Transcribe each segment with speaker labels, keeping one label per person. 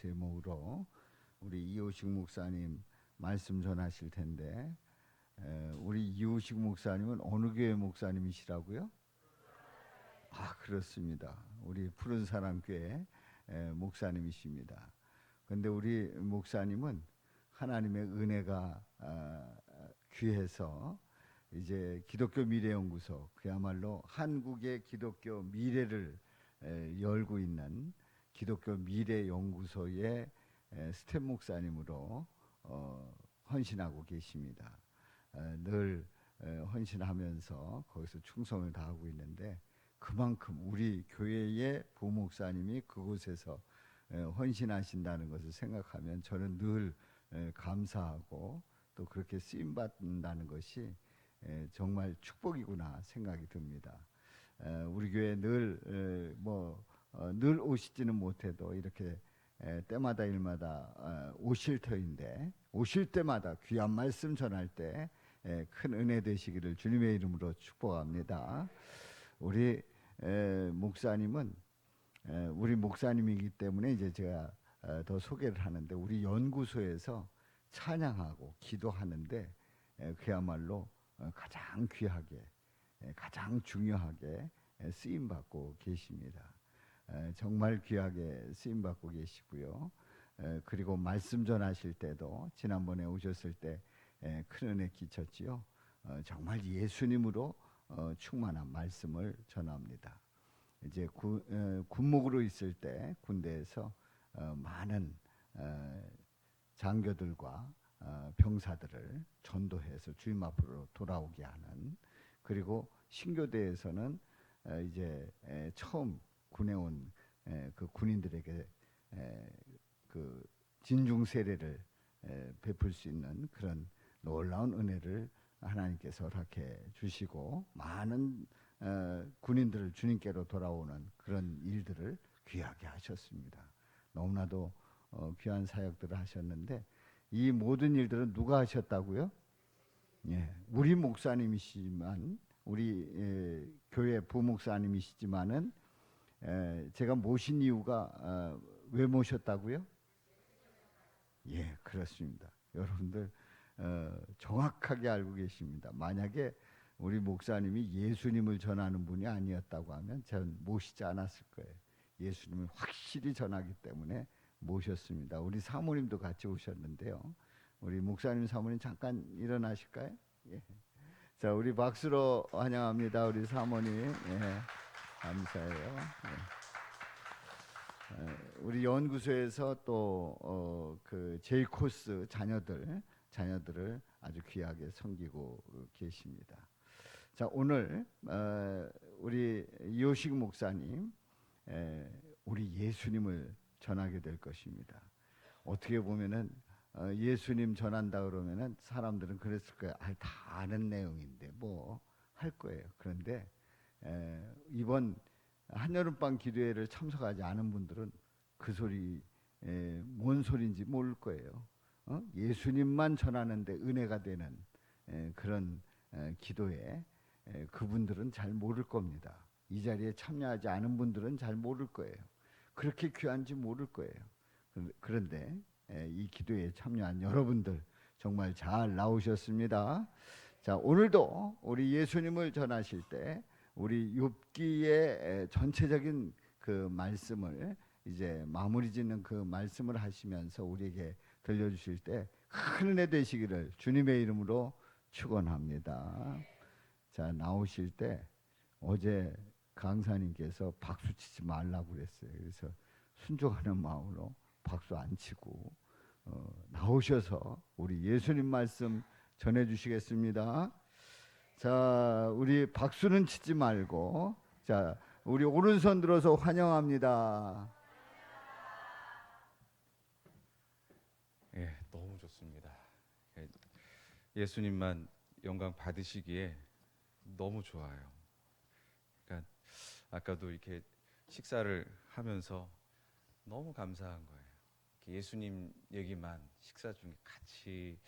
Speaker 1: 제목으로 우리 이호식 목사님 말씀 전하실 텐데, 우리 이호식 목사님은 어느 교회 목사님이시라고요? 아, 그렇습니다. 우리 푸른사람 교회 목사님이십니다. 그런데 우리 목사님은 하나님의 은혜가 귀해서 이제 기독교 미래연구소, 그야말로 한국의 기독교 미래를 열고 있는 기독교 미래연구소의 스텝 목사님으로 헌신하고 계십니다. 늘 헌신하면서 거기서 충성을 다하고 있는데, 그만큼 우리 교회의 부목사님이 그곳에서 헌신하신다는 것을 생각하면 저는 늘 감사하고, 또 그렇게 쓰임 받는다는 것이 정말 축복이구나 생각이 듭니다. 우리 교회 늘 오시지는 못해도 이렇게 때마다 일마다 오실 터인데, 오실 때마다 귀한 말씀 전할 때 큰 은혜 되시기를 주님의 이름으로 축복합니다. 우리 목사님은 우리 목사님이기 때문에 이제 제가 더 소개를 하는데, 우리 연구소에서 찬양하고 기도하는데 그야말로 가장 귀하게, 가장 중요하게 쓰임 받고 계십니다. 정말 귀하게 쓰임 받고 계시고요. 그리고 말씀 전하실 때도 지난번에 오셨을 때 큰 은혜 끼쳤지요. 정말 예수님으로 충만한 말씀을 전합니다. 이제 군목으로 있을 때 군대에서 많은 장교들과 병사들을 전도해서 주님 앞으로 돌아오게 하는, 그리고 신교대에서는 이제 처음 군에 온 그 군인들에게 그 진중 세례를 베풀 수 있는 그런 놀라운 은혜를 하나님께서 허락해 주시고, 많은 군인들을 주님께로 돌아오는 그런 일들을 귀하게 하셨습니다. 너무나도 귀한 사역들을 하셨는데, 이 모든 일들은 누가 하셨다고요? 예, 우리 목사님이시지만, 우리 교회 부목사님이시지만은 제가 모신 이유가 왜 모셨다고요? 예, 그렇습니다. 여러분들 정확하게 알고 계십니다. 만약에 우리 목사님이 예수님을 전하는 분이 아니었다고 하면 전 모시지 않았을 거예요. 예수님을 확실히 전하기 때문에 모셨습니다. 우리 사모님도 같이 오셨는데요. 우리 목사님 사모님 잠깐 일어나실까요? 예. 자, 우리 박수로 환영합니다. 우리 사모님. 예. 감사해요. 예. 우리 연구소에서 또 그 제이코스 자녀들을 아주 귀하게 섬기고 계십니다. 자, 오늘 우리 이호식 목사님 우리 예수님을 전하게 될 것입니다. 어떻게 보면은 예수님 전한다 그러면은 사람들은 그랬을 거예요. 다 아는 내용인데 뭐 할 거예요. 그런데 이번 한여름밤 기도회를 참석하지 않은 분들은 그 소리 뭔 소리인지 모를 거예요. 예수님만 전하는데 은혜가 되는 그런 기도회, 그분들은 잘 모를 겁니다. 이 자리에 참여하지 않은 분들은 잘 모를 거예요. 그렇게 귀한지 모를 거예요. 그런데 이 기도에 참여한 여러분들 정말 잘 나오셨습니다. 자, 오늘도 우리 예수님을 전하실 때 우리 욥기의 전체적인 그 말씀을 이제 마무리 짓는 그 말씀을 하시면서 우리에게 들려주실 때 큰 은혜 되시기를 주님의 이름으로 축원합니다. 자, 나오실 때 어제 강사님께서 박수 치지 말라고 그랬어요. 그래서 순종하는 마음으로 박수 안 치고 나오셔서 우리 예수님 말씀 전해주시겠습니다. 자, 우리 박수는 치지 말고, 자, 우리 오른손 들어서 환영합니다.
Speaker 2: 예, 너무 좋습니다. 예수님만 영광 받으시기에 너무 좋아요. 그러니까 아까도 이렇게 식사를 하면서 너무 감사한 거예요. 예수님 얘기만 식사 중에 같이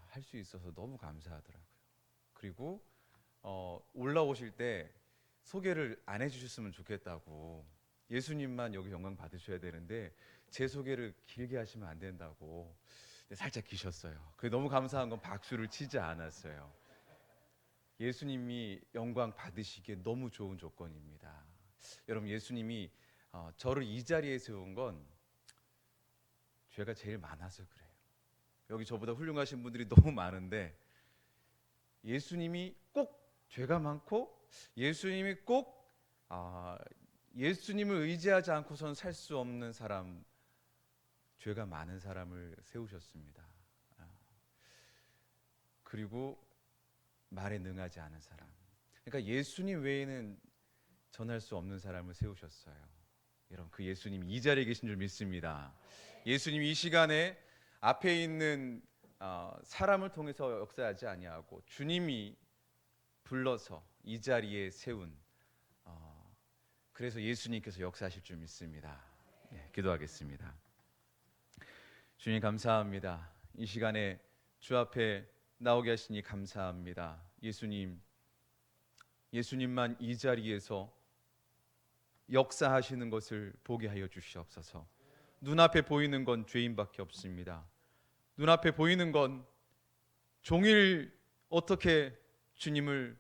Speaker 2: 할 수 있어서 너무 감사하더라고요. 그리고 올라오실 때 소개를 안 해주셨으면 좋겠다고, 예수님만 여기 영광 받으셔야 되는데 제 소개를 길게 하시면 안 된다고 살짝 기셨어요. 그게 너무 감사한 건 박수를 치지 않았어요. 예수님이 영광 받으시기에 너무 좋은 조건입니다. 여러분, 예수님이 저를 이 자리에 세운 건 죄가 제일 많아서 그래요. 여기 저보다 훌륭하신 분들이 너무 많은데 예수님이 꼭 죄가 많고 예수님이 꼭 예수님을 의지하지 않고선 살 수 없는 사람, 죄가 많은 사람을 세우셨습니다. 그리고 말에 능하지 않은 사람, 그러니까 예수님 외에는 전할 수 없는 사람을 세우셨어요. 여러분, 그 예수님이 이 자리에 계신 줄 믿습니다. 예수님이 이 시간에 앞에 있는 사람을 통해서 역사하지 아니하고 주님이 불러서 이 자리에 세운, 그래서 예수님께서 역사하실 줄 믿습니다. 기도하겠습니다. 주님, 감사합니다. 이 시간에 주 앞에 나오게 하시니 감사합니다. 예수님만 이 자리에서 역사하시는 것을 보게 하여 주시옵소서. 눈앞에 보이는 건 죄인밖에 없습니다. 눈앞에 보이는 건 종일 어떻게 주님을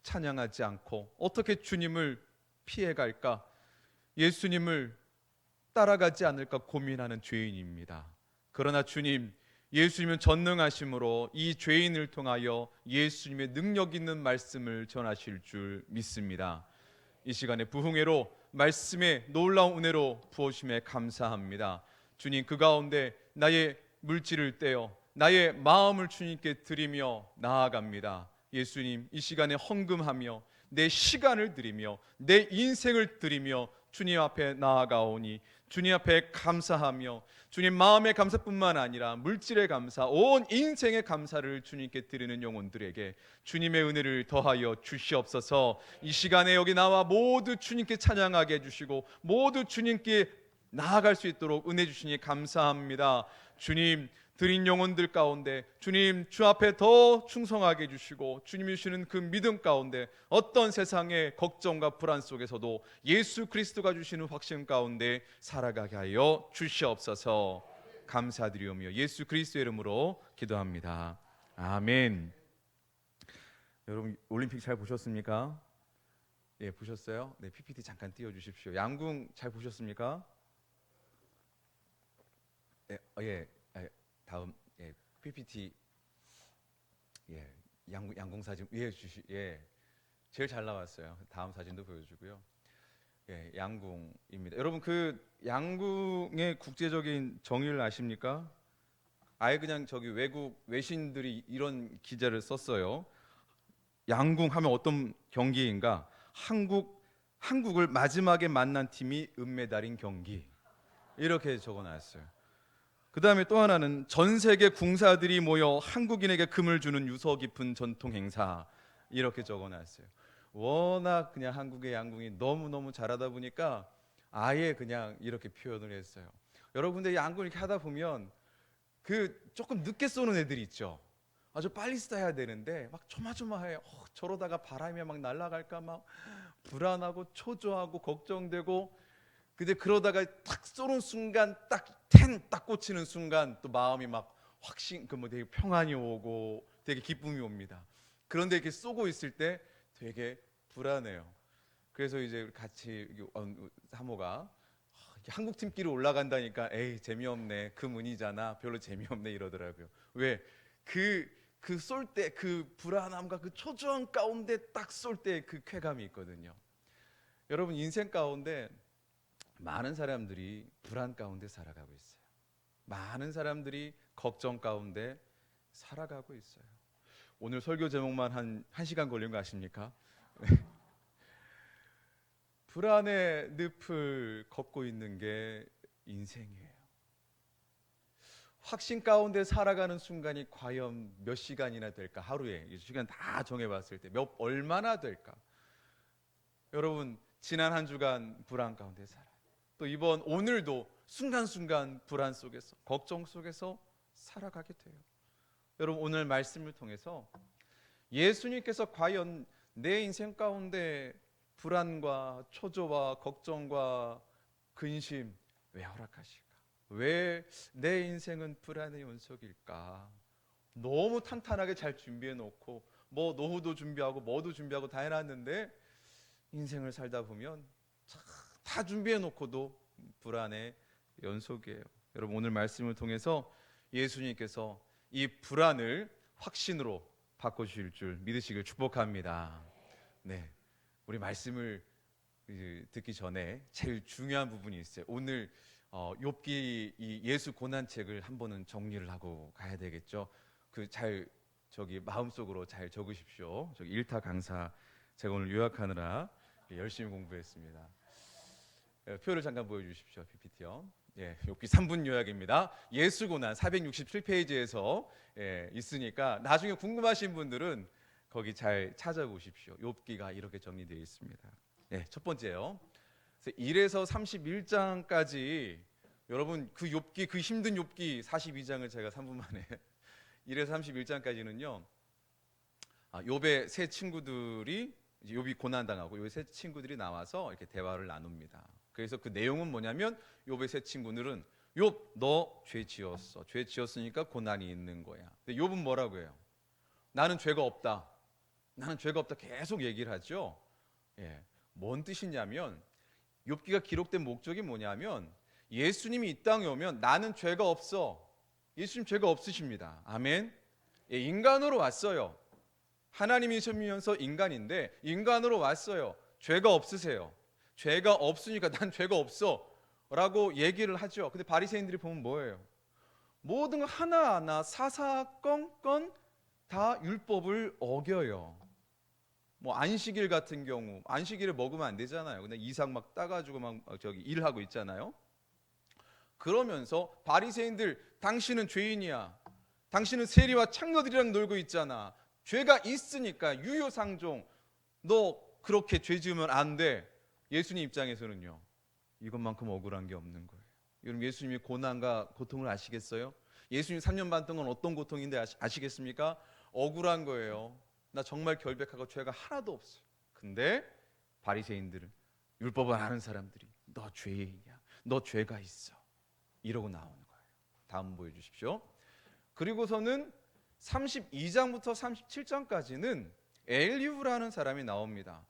Speaker 2: 찬양하지 않고 어떻게 주님을 피해갈까, 예수님을 따라가지 않을까 고민하는 죄인입니다. 그러나 주님, 예수님은 전능하심으로 이 죄인을 통하여 예수님의 능력 있는 말씀을 전하실 줄 믿습니다. 이 시간에 부흥회로 말씀의 놀라운 은혜로 부어주심에 감사합니다. 주님, 그 가운데 나의 물질을 떼어 나의 마음을 주님께 드리며 나아갑니다. 예수님, 이 시간에 헌금하며 내 시간을 드리며 내 인생을 드리며 주님 앞에 나아가오니 주님 앞에 감사하며 주님 마음의 감사뿐만 아니라 물질의 감사, 온 인생의 감사를 주님께 드리는 영혼들에게 주님의 은혜를 더하여 주시옵소서. 이 시간에 여기 나와 모두 주님께 찬양하게 해주시고 모두 주님께 나아갈 수 있도록 은혜 주시니 감사합니다. 주님, 드린 영혼들 가운데 주님 주 앞에 더 충성하게 해주시고 주님이 주시는 그 믿음 가운데 어떤 세상의 걱정과 불안 속에서도 예수 그리스도가 주시는 확신 가운데 살아가게 하여 주시옵소서. 감사드리오며 예수 그리스도의 이름으로 기도합니다. 아멘. 여러분, 올림픽 잘 보셨습니까? 예, 보셨어요? 네, PPT 잠깐 띄워주십시오. 양궁 잘 보셨습니까? 예. 다음 PPT 양궁 사진 제일 잘 나왔어요. 다음 사진도 보여주고요. 양궁입니다. 여러분, 그 양궁의 국제적인 정의를 아십니까? 아예 그냥 저기 외국 외신들이 이런 기자를 썼어요. 양궁 하면 어떤 경기인가? 한국을 마지막에 만난 팀이 은메달인 경기, 이렇게 적어놨어요. 그 다음에 또 하나는 전 세계 궁사들이 모여 한국인에게 금을 주는 유서 깊은 전통 행사, 이렇게 적어놨어요. 워낙 그냥 한국의 양궁이 너무너무 잘하다 보니까 아예 그냥 이렇게 표현을 했어요. 여러분들 양궁 이렇게 하다 보면 그 조금 늦게 쏘는 애들이 있죠. 아주 빨리 쏴야 되는데 막 조마조마해요. 저러다가 바람이 막 날아갈까 막 불안하고 초조하고 걱정되고, 근데 그러다가 탁 쏘는 순간 딱 꽂히는 순간 또 마음이 막 확신, 되게 평안이 오고 되게 기쁨이 옵니다. 그런데 이렇게 쏘고 있을 때 되게 불안해요. 그래서 이제 같이 사모가 한국 팀끼리 올라간다니까 에이 재미없네, 금운이잖아, 별로 재미없네 이러더라고요. 왜? 그 쏠 때 그 불안함과 그 초조한 가운데 딱 쏠 때 그 쾌감이 있거든요. 여러분, 인생 가운데 많은 사람들이 불안 가운데 살아가고 있어요. 많은 사람들이 걱정 가운데 살아가고 있어요. 오늘 설교 제목만 한 1시간 걸린 거 아십니까? 불안의 늪을 걷고 있는 게 인생이에요. 확신 가운데 살아가는 순간이 과연 몇 시간이나 될까? 하루에 이 시간 다 정해봤을 때 얼마나 될까? 여러분, 지난 한 주간 불안 가운데 살아요. 또 오늘도 순간순간 불안 속에서, 걱정 속에서 살아가게 돼요. 여러분, 오늘 말씀을 통해서 예수님께서 과연 내 인생 가운데 불안과 초조와 걱정과 근심 왜 허락하실까? 왜 내 인생은 불안의 연속일까? 너무 탄탄하게 잘 준비해 놓고 뭐 노후도 준비하고 뭐도 준비하고 다 해놨는데 인생을 살다 보면 다 준비해 놓고도 불안의 연속이에요. 여러분, 오늘 말씀을 통해서 예수님께서 이 불안을 확신으로 바꿔주실 줄 믿으시길 축복합니다. 네, 우리 말씀을 듣기 전에 제일 중요한 부분이 있어요. 오늘 욥기 이 예수 고난책을 한 번은 정리를 하고 가야 되겠죠. 저기 마음속으로 잘 적으십시오. 저기 일타 강사 제가 오늘 요약하느라 열심히 공부했습니다. 표를 잠깐 보여주십시오. PPT요. 예, 욥기 3분 요약입니다. 예수 고난 467페이지에서 있으니까 나중에 궁금하신 분들은 거기 잘 찾아보십시오. 욥기가 이렇게 정리되어 있습니다. 예, 첫 번째요. 1에서 31장까지 여러분 그 욥기, 그 힘든 욥기 42장을 제가 3분 만에 1에서 31장까지는요. 욥의 세 친구들이 이제 욥이 고난당하고 욥의 세 친구들이 나와서 이렇게 대화를 나눕니다. 그래서 그 내용은 뭐냐면 욥의 세 친구들은 욥, 너 죄 지었어. 죄 지었으니까 고난이 있는 거야. 근데 욥은 뭐라고 해요? 나는 죄가 없다. 나는 죄가 없다. 계속 얘기를 하죠. 예. 뭔 뜻이냐면 욥기가 기록된 목적이 뭐냐면 예수님이 이 땅에 오면 나는 죄가 없어. 예수님 죄가 없으십니다. 아멘. 예, 인간으로 왔어요. 하나님이시면서 인간인데 인간으로 왔어요. 죄가 없으세요. 죄가 없으니까 난 죄가 없어 라고 얘기를 하죠. 근데 바리새인들이 보면 뭐예요? 모든 거 하나하나 사사건건 다 율법을 어겨요. 뭐 안식일 같은 경우 안식일에 먹으면 안 되잖아요. 근데 이삭 막 따가지고 막 저기 일하고 있잖아요. 그러면서 바리새인들 당신은 죄인이야. 당신은 세리와 창녀들이랑 놀고 있잖아. 죄가 있으니까 유효상종 너 그렇게 죄 지으면 안 돼. 예수님 입장에서는요. 이것만큼 억울한 게 없는 거예요. 여러분 예수님이 고난과 고통을 아시겠어요? 예수님 3년 반 동안 어떤 고통인데 아시겠습니까? 억울한 거예요. 나 정말 결백하고 죄가 하나도 없어요. 근데 바리새인들은 율법을 아는 사람들이 너 죄인이야. 너 죄가 있어. 이러고 나오는 거예요. 다음 보여주십시오. 그리고서는 32장부터 37장까지는 엘리후라는 사람이 나옵니다.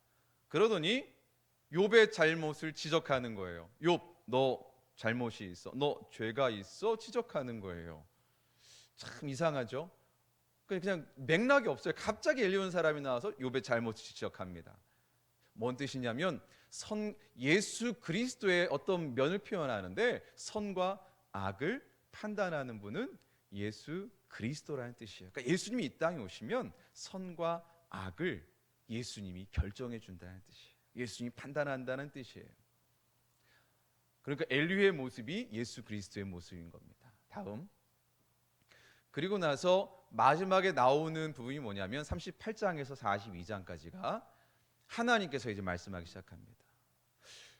Speaker 2: 그러더니 욥의 잘못을 지적하는 거예요. 욥, 너 잘못이 있어. 너 죄가 있어. 지적하는 거예요. 참 이상하죠? 그냥 맥락이 없어요. 갑자기 엘리후라는 사람이 나와서 욥의 잘못을 지적합니다. 뭔 뜻이냐면 예수 그리스도의 어떤 면을 표현하는데 선과 악을 판단하는 분은 예수 그리스도라는 뜻이에요. 그러니까 예수님이 이 땅에 오시면 선과 악을 예수님이 결정해 준다는 뜻이에요. 예수님이 판단한다는 뜻이에요. 그러니까 엘리후의 모습이 예수 그리스도의 모습인 겁니다. 다음. 그리고 나서 마지막에 나오는 부분이 뭐냐면 38장에서 42장까지가 하나님께서 이제 말씀하기 시작합니다.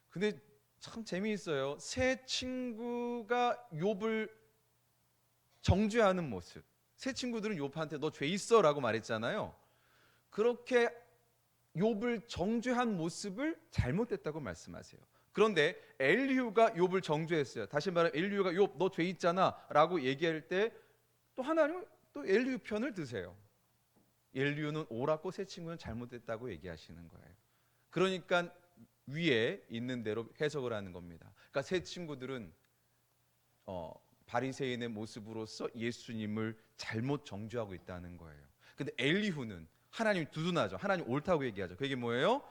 Speaker 2: 근데 참 재미있어요. 세 친구가 욥을 정죄하는 모습. 세 친구들은 욥한테 너 죄 있어라고 말했잖아요. 그렇게 욥을 정죄한 모습을 잘못됐다고 말씀하세요. 그런데 엘리후가 욥을 정죄했어요. 다시 말하면 엘리후가 욥 너 죄 있잖아라고 얘기할 때 또 하나님은 또 엘리후 편을 드세요. 엘리후는 옳았고 세 친구는 잘못됐다고 얘기하시는 거예요. 그러니까 위에 있는 대로 해석을 하는 겁니다. 그러니까 세 친구들은 바리새인의 모습으로서 예수님을 잘못 정죄하고 있다는 거예요. 근데 엘리후는 하나님 두둔하죠. 하나님 옳다고 얘기하죠. 그게 뭐예요?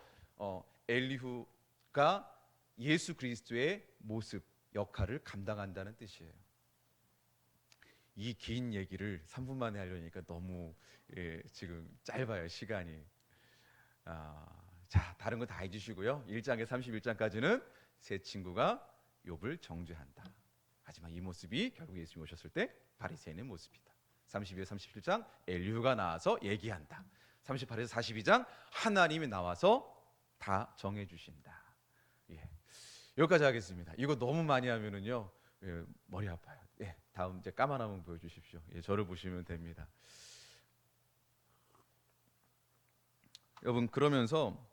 Speaker 2: 엘리후가 예수 그리스도의 모습, 역할을 감당한다는 뜻이에요. 이 긴 얘기를 3분 만에 하려니까 너무 지금 짧아요, 시간이. 자, 다른 거 다 해주시고요. 1장에서 31장까지는 세 친구가 욥을 정죄한다. 하지만 이 모습이 결국 예수님 오셨을 때 바리새인의 모습이다. 32에서 37장 엘리후가 나와서 얘기한다. 38에서 42장 하나님이 나와서 다 정해 주신다. 예. 여기까지 하겠습니다. 이거 너무 많이 하면은요 머리 아파요. 예. 다음 이제 까만 한번 보여주십시오. 예, 저를 보시면 됩니다. 여러분 그러면서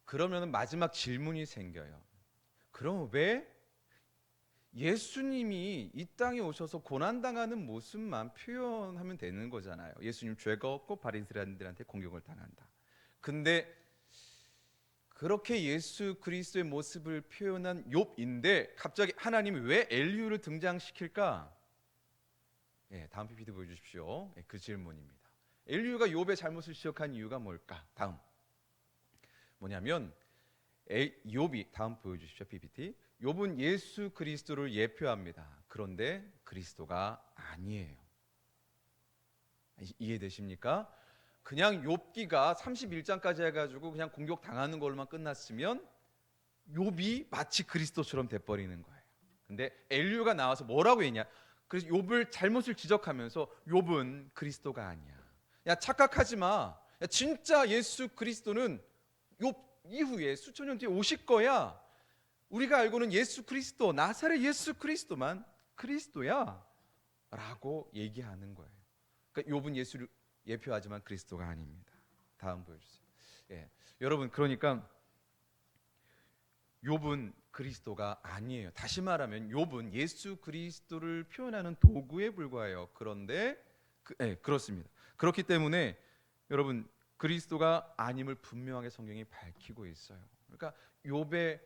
Speaker 2: 그러면은 마지막 질문이 생겨요. 그럼 왜 예수님이 이 땅에 오셔서 고난당하는 모습만 표현하면 되는 거잖아요. 예수님 죄가 없고 바리새인들한테 공격을 당한다. 근데 그렇게 예수 그리스도의 모습을 표현한 욥인데 갑자기 하나님이 왜 엘리후를 등장시킬까? 다음 PPT 보여주십시오. 그 질문입니다. 엘리후가 욥의 잘못을 지적한 이유가 뭘까? 다음 뭐냐면 욥이 다음 보여주십시오. PPT. 욥은 예수 그리스도를 예표합니다. 그런데 그리스도가 아니에요. 이해되십니까? 그냥 욥기가 31장까지 해가지고 그냥 공격 당하는 걸로만 끝났으면 욥이 마치 그리스도처럼 돼버리는 거예요. 근데 엘리후가 나와서 뭐라고 했냐? 그래서 욥을 잘못을 지적하면서 욥은 그리스도가 아니야. 야, 착각하지 마. 야, 진짜 예수 그리스도는 욥 이후에 수천 년 뒤에 오실 거야. 우리가 알고는 예수 그리스도, 나사렛 예수 그리스도만 그리스도야 라고 얘기하는 거예요. 그러니까 욥은 예수를 예표하지만 그리스도가 아닙니다. 다음 보여주세요. 여러분, 그러니까 욥은 그리스도가 아니에요. 다시 말하면 욥은 예수 그리스도를 표현하는 도구에 불과해요. 그런데 그렇습니다. 그렇기 때문에 여러분, 그리스도가 아님을 분명하게 성경이 밝히고 있어요. 그러니까 욥의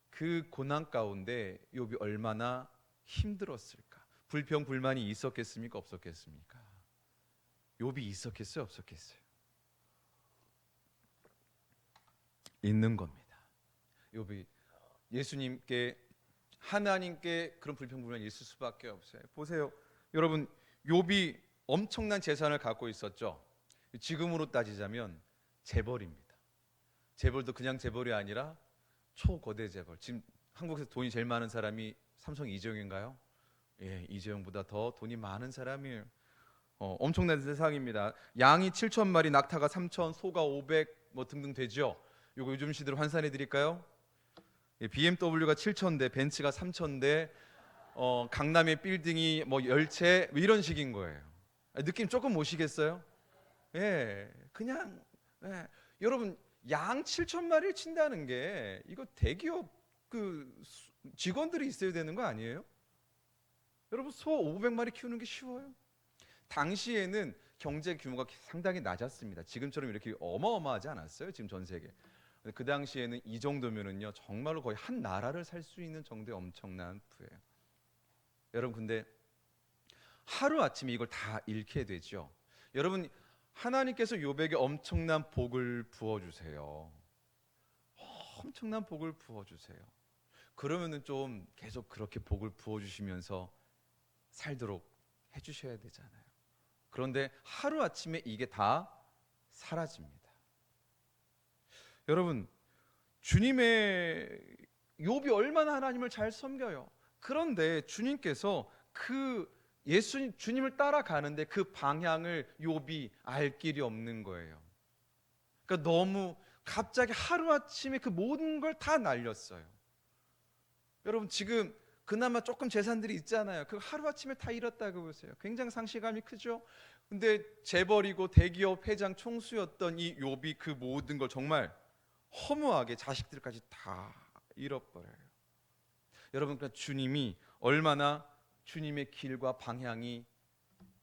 Speaker 2: 그 고난 가운데 욥이 얼마나 힘들었을까? 불평 불만이 있었겠습니까? 없었겠습니까? 욥이 있었겠어요? 없었겠어요? 있는 겁니다. 욥이 예수님께, 하나님께 그런 불평 불만이 있을 수밖에 없어요. 보세요, 여러분, 욥이 엄청난 재산을 갖고 있었죠. 지금으로 따지자면 재벌입니다. 재벌도 그냥 재벌이 아니라 초거대 재벌. 지금 한국에서 돈이 제일 많은 사람이 삼성 이재용인가요? 이재용보다 더 돈이 많은 사람이에요. 엄청난 세상입니다. 양이 7천 마리, 낙타가 3천, 소가 500 뭐 등등 되죠. 요거 요즘 시대로 환산해 드릴까요? BMW가 7,000대, 벤츠가 3,000대, 강남의 빌딩이 뭐 10채 뭐 이런 식인 거예요. 느낌 조금 오시겠어요? 그냥 여러분, 양 7천 마리를 친다는 게 이거 대기업 그 직원들이 있어야 되는 거 아니에요? 여러분, 소 500마리 키우는 게 쉬워요? 당시에는 경제 규모가 상당히 낮았습니다. 지금처럼 이렇게 어마어마하지 않았어요. 지금 전 세계. 그 당시에는 이 정도면은요, 정말로 거의 한 나라를 살 수 있는 정도의 엄청난 부예요. 여러분, 근데 하루 아침에 이걸 다 잃게 되죠. 여러분, 하나님께서 욥에게 엄청난 복을 부어 주세요. 엄청난 복을 부어 주세요. 그러면은 좀 계속 그렇게 복을 부어 주시면서 살도록 해 주셔야 되잖아요. 그런데 하루 아침에 이게 다 사라집니다. 여러분, 주님의 욥이 얼마나 하나님을 잘 섬겨요. 그런데 주님께서 주님을 따라가는데 그 방향을 욥이 알 길이 없는 거예요. 그러니까 너무 갑자기 하루아침에 그 모든 걸 다 날렸어요. 여러분, 지금 그나마 조금 재산들이 있잖아요. 그 하루아침에 다 잃었다고 보세요. 굉장히 상실감이 크죠. 근데 재벌이고 대기업 회장 총수였던 이 욥이 그 모든 걸 정말 허무하게 자식들까지 다 잃어버려요. 여러분, 그러니까 주님이 얼마나 주님의 길과 방향이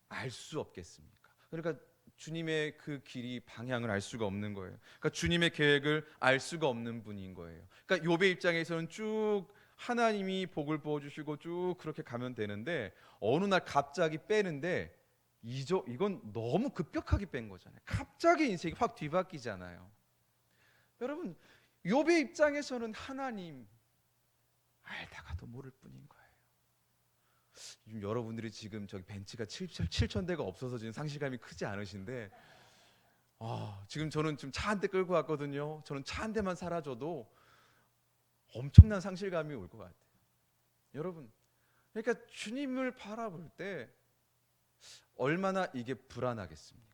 Speaker 2: 알 수 없겠습니까? 그러니까 주님의 그 길이 방향을 알 수가 없는 거예요. 그러니까 주님의 계획을 알 수가 없는 분인 거예요. 그러니까 욥의 입장에서는 쭉 하나님이 복을 부어주시고 쭉 그렇게 가면 되는데 어느 날 갑자기 빼는데 이건 너무 급격하게 뺀 거잖아요. 갑자기 인생이 확 뒤바뀌잖아요. 여러분, 욥의 입장에서는 하나님 알다가도 모를 뿐인 거예요. 지금 여러분들이 지금 저기 벤츠가 7천 대가 없어서 지금 상실감이 크지 않으신데, 지금 저는 지금 차 한 대 끌고 왔거든요. 저는 차 한 대만 사라져도 엄청난 상실감이 올 것 같아요. 여러분, 그러니까 주님을 바라볼 때 얼마나 이게 불안하겠습니까?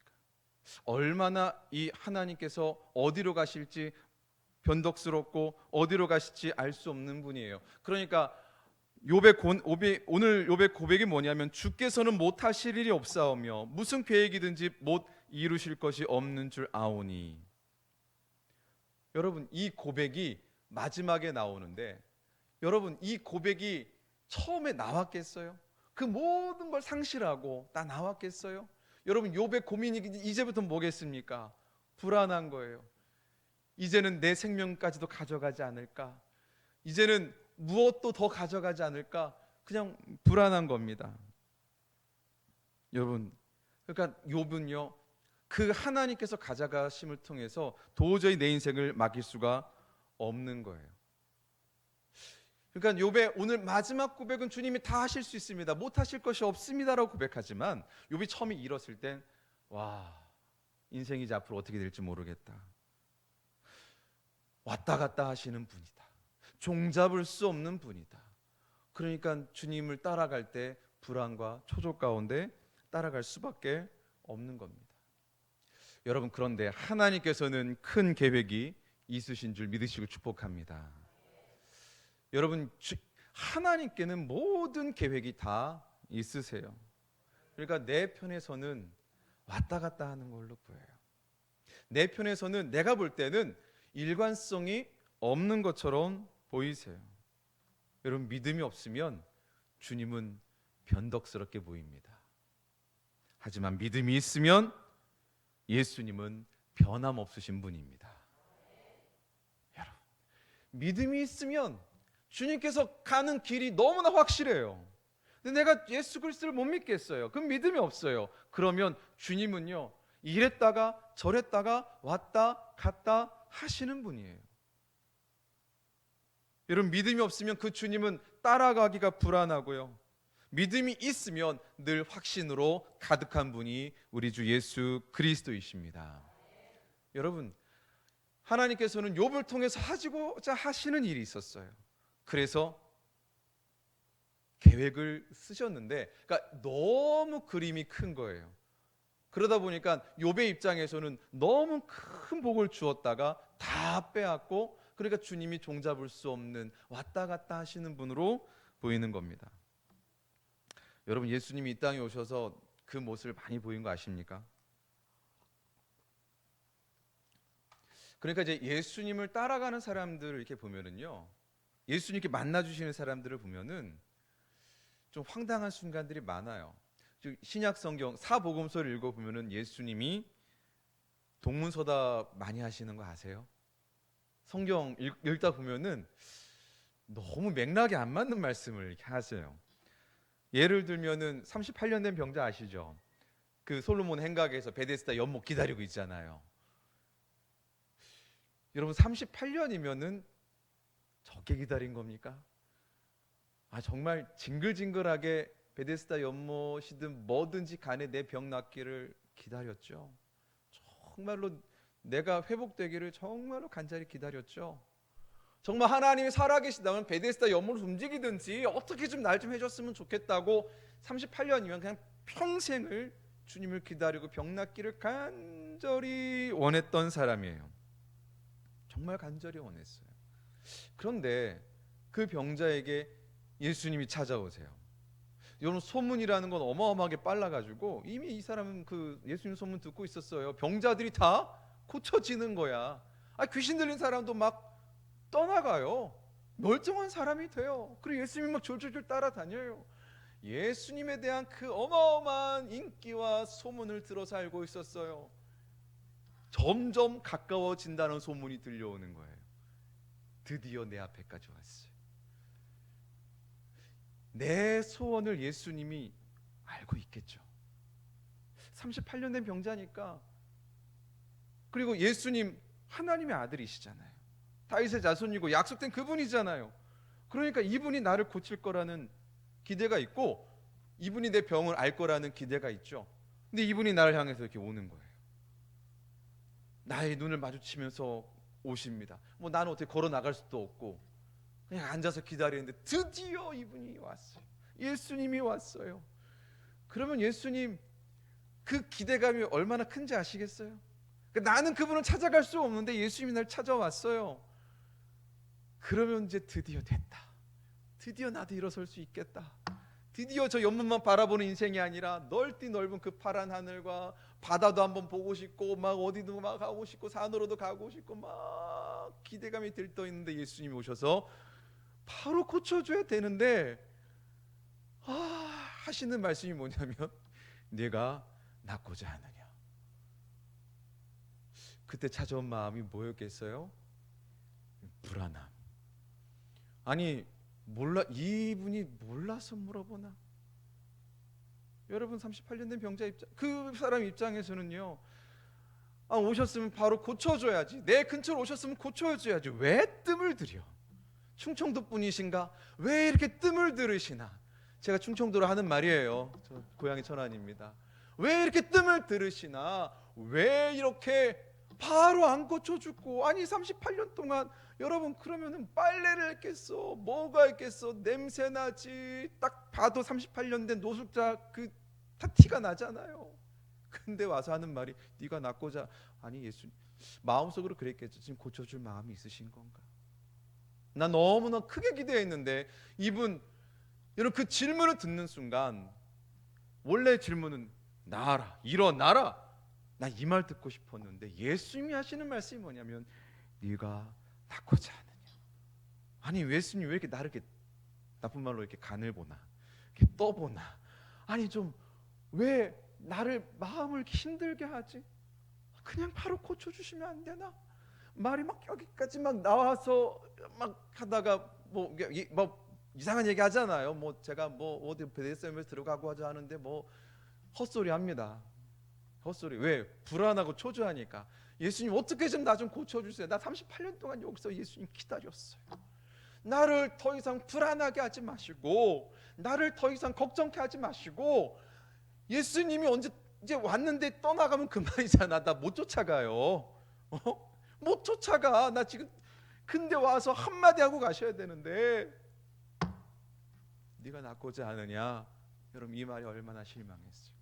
Speaker 2: 얼마나 이 하나님께서 어디로 가실지 변덕스럽고 어디로 가실지 알 수 없는 분이에요. 그러니까 오늘 욥의 고백이 뭐냐면 주께서는 못하실 일이 없사오며 무슨 계획이든지 못 이루실 것이 없는 줄 아오니. 여러분, 이 고백이 마지막에 나오는데 여러분, 이 고백이 처음에 나왔겠어요? 그 모든 걸 상실하고 다 나왔겠어요? 여러분, 욥의 고민이 이제부터 뭐겠습니까? 불안한 거예요. 이제는 내 생명까지도 가져가지 않을까? 이제는 무엇도 더 가져가지 않을까? 그냥 불안한 겁니다. 여러분, 그러니까 욥은요, 그 하나님께서 가져가심을 통해서 도저히 내 인생을 맡길 수가 없는 거예요. 그러니까 욥의 오늘 마지막 고백은 주님이 다 하실 수 있습니다, 못 하실 것이 없습니다라고 고백하지만, 욥이 처음에 잃었을 땐 와, 인생이 이제 앞으로 어떻게 될지 모르겠다, 왔다 갔다 하시는 분이다, 종잡을 수 없는 분이다. 그러니까 주님을 따라갈 때 불안과 초조 가운데 따라갈 수밖에 없는 겁니다. 여러분, 그런데 하나님께서는 큰 계획이 있으신 줄 믿으시고 축복합니다. 여러분, 하나님께는 모든 계획이 다 있으세요. 그러니까 내 편에서는 왔다 갔다 하는 걸로 보여요. 내 편에서는 내가 볼 때는 일관성이 없는 것처럼 보이세요. 여러분, 믿음이 없으면 주님은 변덕스럽게 보입니다. 하지만 믿음이 있으면 예수님은 변함없으신 분입니다. 여러분, 믿음이 있으면 주님께서 가는 길이 너무나 확실해요. 근데 내가 예수 그리스도를 못 믿겠어요. 그럼 믿음이 없어요. 그러면 주님은요, 이랬다가 저랬다가 왔다 갔다 하시는 분이에요. 여러분, 믿음이 없으면 그 주님은 따라가기가 불안하고요, 믿음이 있으면 늘 확신으로 가득한 분이 우리 주 예수 그리스도이십니다. 여러분, 하나님께서는 욥을 통해서 하시고자 하시는 일이 있었어요. 그래서 계획을 쓰셨는데, 그러니까 너무 그림이 큰 거예요. 그러다 보니까 욥의 입장에서는 너무 큰 복을 주었다가 다 빼앗고, 그러니까 주님이 종잡을 수 없는 왔다 갔다 하시는 분으로 보이는 겁니다. 여러분, 예수님이 이 땅에 오셔서 그 모습을 많이 보인 거 아십니까? 그러니까 이제 예수님을 따라가는 사람들을 이렇게 보면은요, 예수님께 만나 주시는 사람들을 보면은 좀 황당한 순간들이 많아요. 신약 성경 사복음서를 읽어 보면은 예수님이 동문서답 많이 하시는 거 아세요? 성경 읽다 보면은 너무 맥락이 안 맞는 말씀을 이렇게 하세요. 예를 들면은 38년 된 병자 아시죠? 그 솔로몬 행각에서 베데스다 연못 기다리고 있잖아요. 여러분, 38년이면은 적게 기다린 겁니까? 정말 징글징글하게 베데스다 연못이든 뭐든지 간에 내 병 낫기를 기다렸죠. 정말로 내가 회복되기를 정말로 간절히 기다렸죠. 정말 하나님이 살아계시다면 베데스다 연못을 움직이든지 어떻게 좀 날 좀 해줬으면 좋겠다고 38년이면 그냥 평생을 주님을 기다리고 병 낫기를 간절히 원했던 사람이에요. 정말 간절히 원했어요. 그런데 그 병자에게 예수님이 찾아오세요. 여러분, 소문이라는 건 어마어마하게 빨라가지고 이미 이 사람은 그 예수님 소문 듣고 있었어요. 병자들이 다 고쳐지는 거야. 귀신 들린 사람도 막 떠나가요. 멀쩡한 사람이 돼요. 그리고 예수님이 막 졸졸졸 따라다녀요. 예수님에 대한 그 어마어마한 인기와 소문을 들어서 알고 있었어요. 점점 가까워진다는 소문이 들려오는 거예요. 드디어 내 앞에까지 왔어요. 내 소원을 예수님이 알고 있겠죠. 38년 된 병자니까. 그리고 예수님 하나님의 아들이시잖아요. 다윗의 자손이고 약속된 그분이잖아요. 그러니까 이분이 나를 고칠 거라는 기대가 있고, 이분이 내 병을 알 거라는 기대가 있죠. 근데 이분이 나를 향해서 이렇게 오는 거예요. 나의 눈을 마주치면서 오십니다. 나는 어떻게 걸어 나갈 수도 없고 그냥 앉아서 기다리는데 드디어 이분이 왔어요. 예수님이 왔어요. 그러면 예수님 그 기대감이 얼마나 큰지 아시겠어요? 나는 그분을 찾아갈 수 없는데 예수님이 날 찾아왔어요. 그러면 이제 드디어 됐다. 드디어 나도 일어설 수 있겠다. 드디어 저 연못만 바라보는 인생이 아니라 넓디 넓은 그 파란 하늘과 바다도 한번 보고 싶고 막 어디도 막 가고 싶고 산으로도 가고 싶고 막 기대감이 들떠 있는데 예수님이 오셔서 바로 고쳐줘야 되는데 하시는 말씀이 뭐냐면 네가 낫고자 하느냐. 그때 찾아온 마음이 뭐였겠어요? 불안함. 아니 이분이 몰라서 물어보나? 여러분 38년 된 병자 입장, 그 사람 입장에서는요, 오셨으면 바로 고쳐줘야지, 내 근처로 오셨으면 고쳐줘야지, 왜 뜸을 들여? 충청도 분이신가? 왜 이렇게 뜸을 들으시나? 제가 충청도로 하는 말이에요. 저 고향이 천안입니다. 왜 이렇게 뜸을 들으시나? 왜 이렇게 바로 안 고쳐주고? 아니 38년 동안 여러분 그러면은 빨래를 했겠어? 뭐가 했겠어? 냄새 나지. 딱 봐도 38년 된 노숙자 그 다 티가 나잖아요. 근데 와서 하는 말이 네가 낫고자. 아니 예수님 마음속으로 그랬겠죠. 지금 고쳐줄 마음이 있으신 건가? 나 너무나 크게 기대했는데 이분 여러분 그 질문을 듣는 순간 원래 질문은 나아라, 일어나라. 나 이 말 듣고 싶었는데 예수님이 하시는 말씀이 뭐냐면 네가 낫고자 하느냐. 아니 예수님 왜 이렇게 나를 이렇게 나쁜 말로 이렇게 간을 보나, 이렇게 떠보나. 아니 좀 왜 나를 마음을 힘들게 하지? 그냥 바로 고쳐주시면 안 되나? 말이 막 여기까지 막 나와서 막 하다가 뭐 이상한 얘기 하잖아요. 뭐 제가 뭐 어디 베데스다에 들어가고 하자 하는데 뭐 헛소리 합니다. 헛소리. 왜? 불안하고 초조하니까. 예수님 어떻게 좀 나 좀 고쳐주세요. 나 38년 동안 여기서 예수님 기다렸어요. 나를 더 이상 불안하게 하지 마시고, 나를 더 이상 걱정케 하지 마시고. 예수님이 언제 이제 왔는데 떠나가면 그만이잖아. 나 못 쫓아가요. 못 쫓아가. 나 지금 근데 와서 한마디 하고 가셔야 되는데 네가 낫고자 하느냐. 여러분 이 말이 얼마나 실망했을까.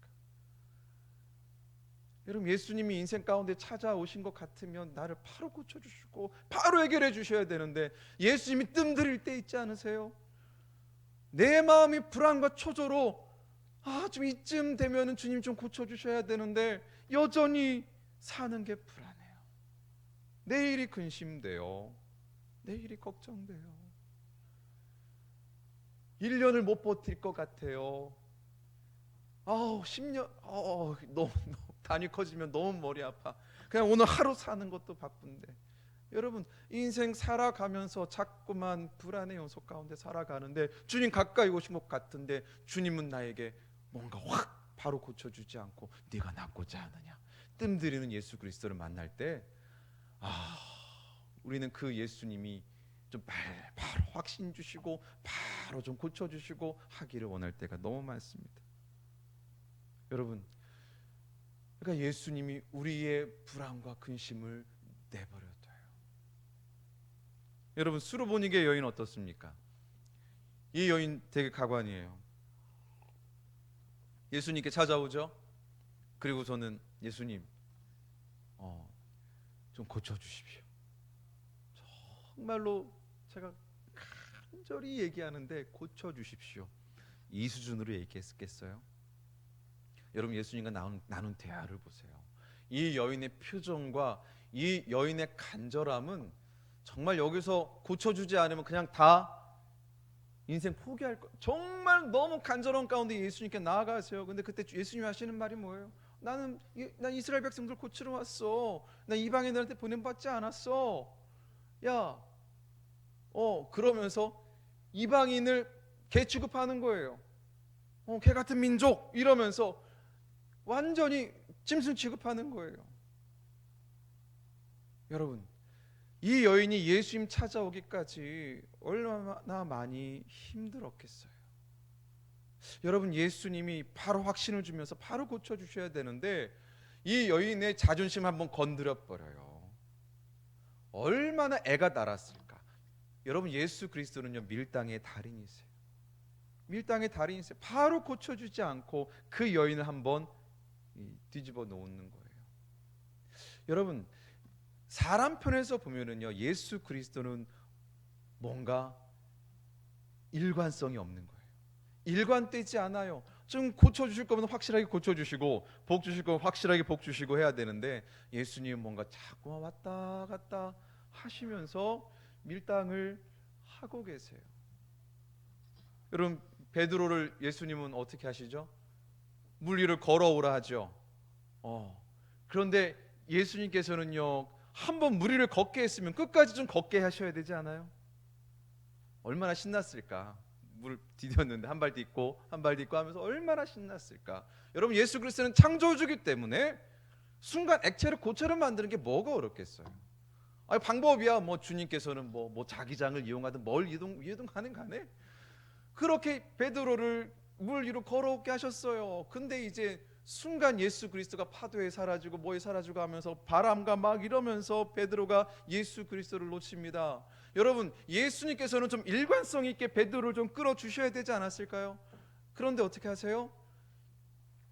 Speaker 2: 여러분 예수님이 인생 가운데 찾아오신 것 같으면 나를 바로 고쳐주시고 바로 해결해 주셔야 되는데 예수님이 뜸들일 때 있지 않으세요? 내 마음이 불안과 초조로 좀 이쯤 되면은 주님 좀 고쳐주셔야 되는데 여전히 사는 게 불안해요. 내일이 근심돼요. 내일이 걱정돼요. 1년을 못 버틸 것 같아요. 10년 너무 단위 커지면 너무 머리 아파. 그냥 오늘 하루 사는 것도 바쁜데. 여러분 인생 살아가면서 자꾸만 불안의 요소 가운데 살아가는데 주님 가까이 오신 것 같은데 주님은 나에게 뭔가 확 바로 고쳐주지 않고 네가 낫고자 하느냐. 뜸들이는 예수 그리스도를 만날 때 우리는 그 예수님이 좀 바로 확신 주시고 바로 좀 고쳐주시고 하기를 원할 때가 너무 많습니다. 여러분 그러니까 예수님이 우리의 불안과 근심을 내버려둬요. 여러분 수르보니게 여인 어떻습니까? 이 여인 되게 가관이에요. 예수님께 찾아오죠. 그리고서는 예수님 좀 고쳐주십시오. 정말로 제가 간절히 얘기하는데 고쳐주십시오. 이 수준으로 얘기했겠어요? 여러분 예수님과 나눈 대화를 보세요. 이 여인의 표정과 이 여인의 간절함은 정말 여기서 고쳐주지 않으면 그냥 다 인생 포기할 거. 정말 너무 간절한 가운데 예수님께 나아가세요. 근데 그때 예수님이 하시는 말이 뭐예요? 난 이스라엘 백성들 고치러 왔어. 난 이방인들한테 보냄받지 않았어. 야, 그러면서 이방인을 개 취급하는 거예요. 개 같은 민족 이러면서 완전히 짐승 취급하는 거예요. 여러분, 이 여인이 예수님 찾아오기까지 얼마나 많이 힘들었겠어요. 여러분, 예수님이 바로 확신을 주면서 바로 고쳐주셔야 되는데 이 여인의 자존심 한번 건드려 버려요. 얼마나 애가 달았을까. 여러분, 예수 그리스도는요 밀당의 달인이세요. 밀당의 달인이세요. 바로 고쳐주지 않고 그 여인을 한번 뒤집어 놓는 거예요. 여러분, 사람 편에서 보면은요 예수 그리스도는 뭔가 일관성이 없는 거예요. 일관되지 않아요. 좀 고쳐주실 거면 확실하게 고쳐주시고 복 주실 거면 확실하게 복 주시고 해야 되는데 예수님은 뭔가 자꾸 왔다 갔다 하시면서 밀당을 하고 계세요. 여러분, 베드로를 예수님은 어떻게 하시죠? 물 위를 걸어오라 하죠. 그런데 예수님께서는요, 한번 물 위를 걷게 했으면 끝까지 좀 걷게 하셔야 되지 않아요? 얼마나 신났을까? 물 디뎠는데 한 발 딛고 한 발 딛고 하면서 얼마나 신났을까? 여러분, 예수 그리스도는 창조주기 때문에 순간 액체를 고체로 만드는 게 뭐가 어렵겠어요? 아니, 방법이야. 뭐 주님께서는 뭐 자기장을 이용하든 뭘 이용하는 간에 그렇게 베드로를 물 위로 걸어오게 하셨어요. 근데 이제 순간 예수 그리스도가 파도에 사라지고 뭐에 사라지고 하면서 바람과 막 이러면서 베드로가 예수 그리스도를 놓칩니다. 여러분, 예수님께서는 좀 일관성 있게 베드로를 좀 끌어주셔야 되지 않았을까요? 그런데 어떻게 하세요?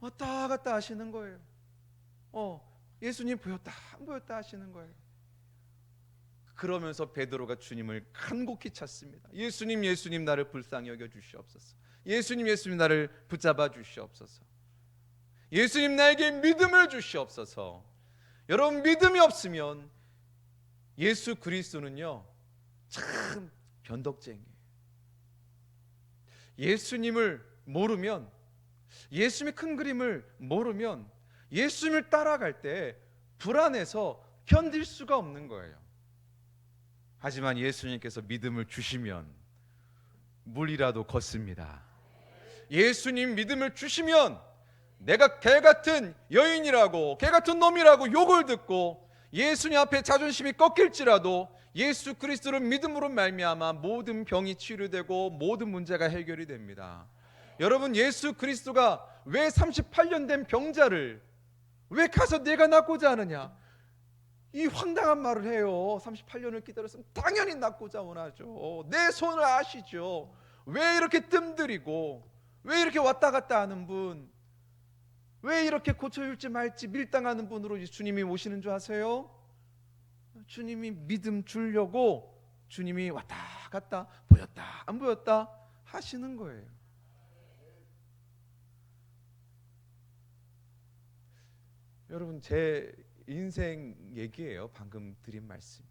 Speaker 2: 왔다 갔다 하시는 거예요. 예수님 보였다 안 보였다 하시는 거예요. 그러면서 베드로가 주님을 간곡히 찾습니다. 예수님, 예수님, 나를 불쌍히 여겨 주시옵소서. 예수님, 예수님, 나를 붙잡아 주시옵소서. 예수님, 나에게 믿음을 주시옵소서. 여러분, 믿음이 없으면 예수 그리스도는요, 참 변덕쟁이에요. 예수님을 모르면, 예수님의 큰 그림을 모르면 예수님을 따라갈 때 불안해서 견딜 수가 없는 거예요. 하지만 예수님께서 믿음을 주시면 물이라도 걷습니다. 예수님 믿음을 주시면 내가 개같은 여인이라고, 개같은 놈이라고 욕을 듣고 예수님 앞에 자존심이 꺾일지라도 예수 그리스도를 믿음으로 말미암아 모든 병이 치료되고 모든 문제가 해결이 됩니다. 여러분, 예수 그리스도가 왜 38년 된 병자를 왜 가서 내가 낫고자 하느냐, 이 황당한 말을 해요. 38년을 기다렸으면 당연히 낫고자 원하죠. 내 손을 아시죠. 왜 이렇게 뜸들이고 왜 이렇게 왔다 갔다 하는 분, 왜 이렇게 고쳐줄지 말지 밀당하는 분으로 주님이 오시는 줄 아세요? 주님이 믿음 주려고 주님이 왔다 갔다 보였다 안 보였다 하시는 거예요. 여러분, 제 인생 얘기예요. 방금 드린 말씀이.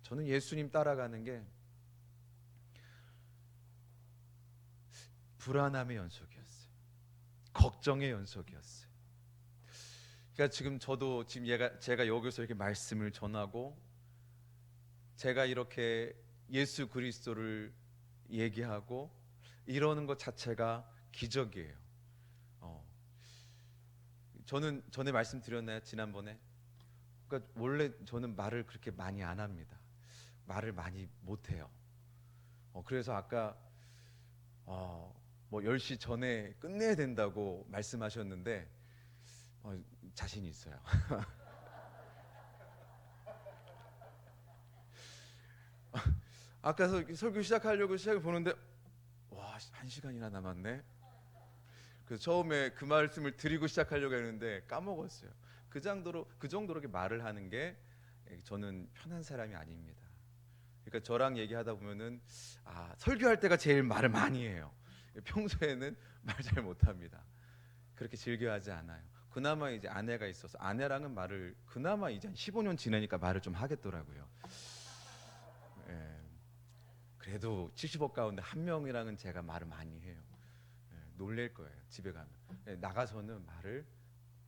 Speaker 2: 저는 예수님 따라가는 게 불안함의 연속이었어요. 걱정의 연속이었어요. 그러니까 지금 저도 지금 제가 여기서 이렇게 말씀을 전하고 제가 이렇게 예수 그리스도를 얘기하고 이러는 것 자체가 기적이에요. 저는 전에 말씀드렸나요? 지난번에. 그러니까 원래 저는 말을 그렇게 많이 안 합니다. 말을 많이 못 해요. 그래서 아까 뭐 10시 전에 끝내야 된다고 말씀하셨는데 자신이 있어요. 아까 설교 시작하려고 시작해 보는데 와, 1시간이나 남았네. 그래서 처음에 그 말씀을 드리고 시작하려고 했는데 까먹었어요. 그 정도로 이렇게 말을 하는 게 저는 편한 사람이 아닙니다. 그러니까 저랑 얘기하다 보면은 설교할 때가 제일 말을 많이 해요. 평소에는 말 잘 못합니다. 그렇게 즐겨하지 않아요. 그나마 이제 아내가 있어서 아내랑은 말을 그나마 이제 한 15년 지내니까 말을 좀 하겠더라고요. 그래도 70억 가운데 한 명이랑은 제가 말을 많이 해요. 놀랄 거예요. 집에 가면. 나가서는 말을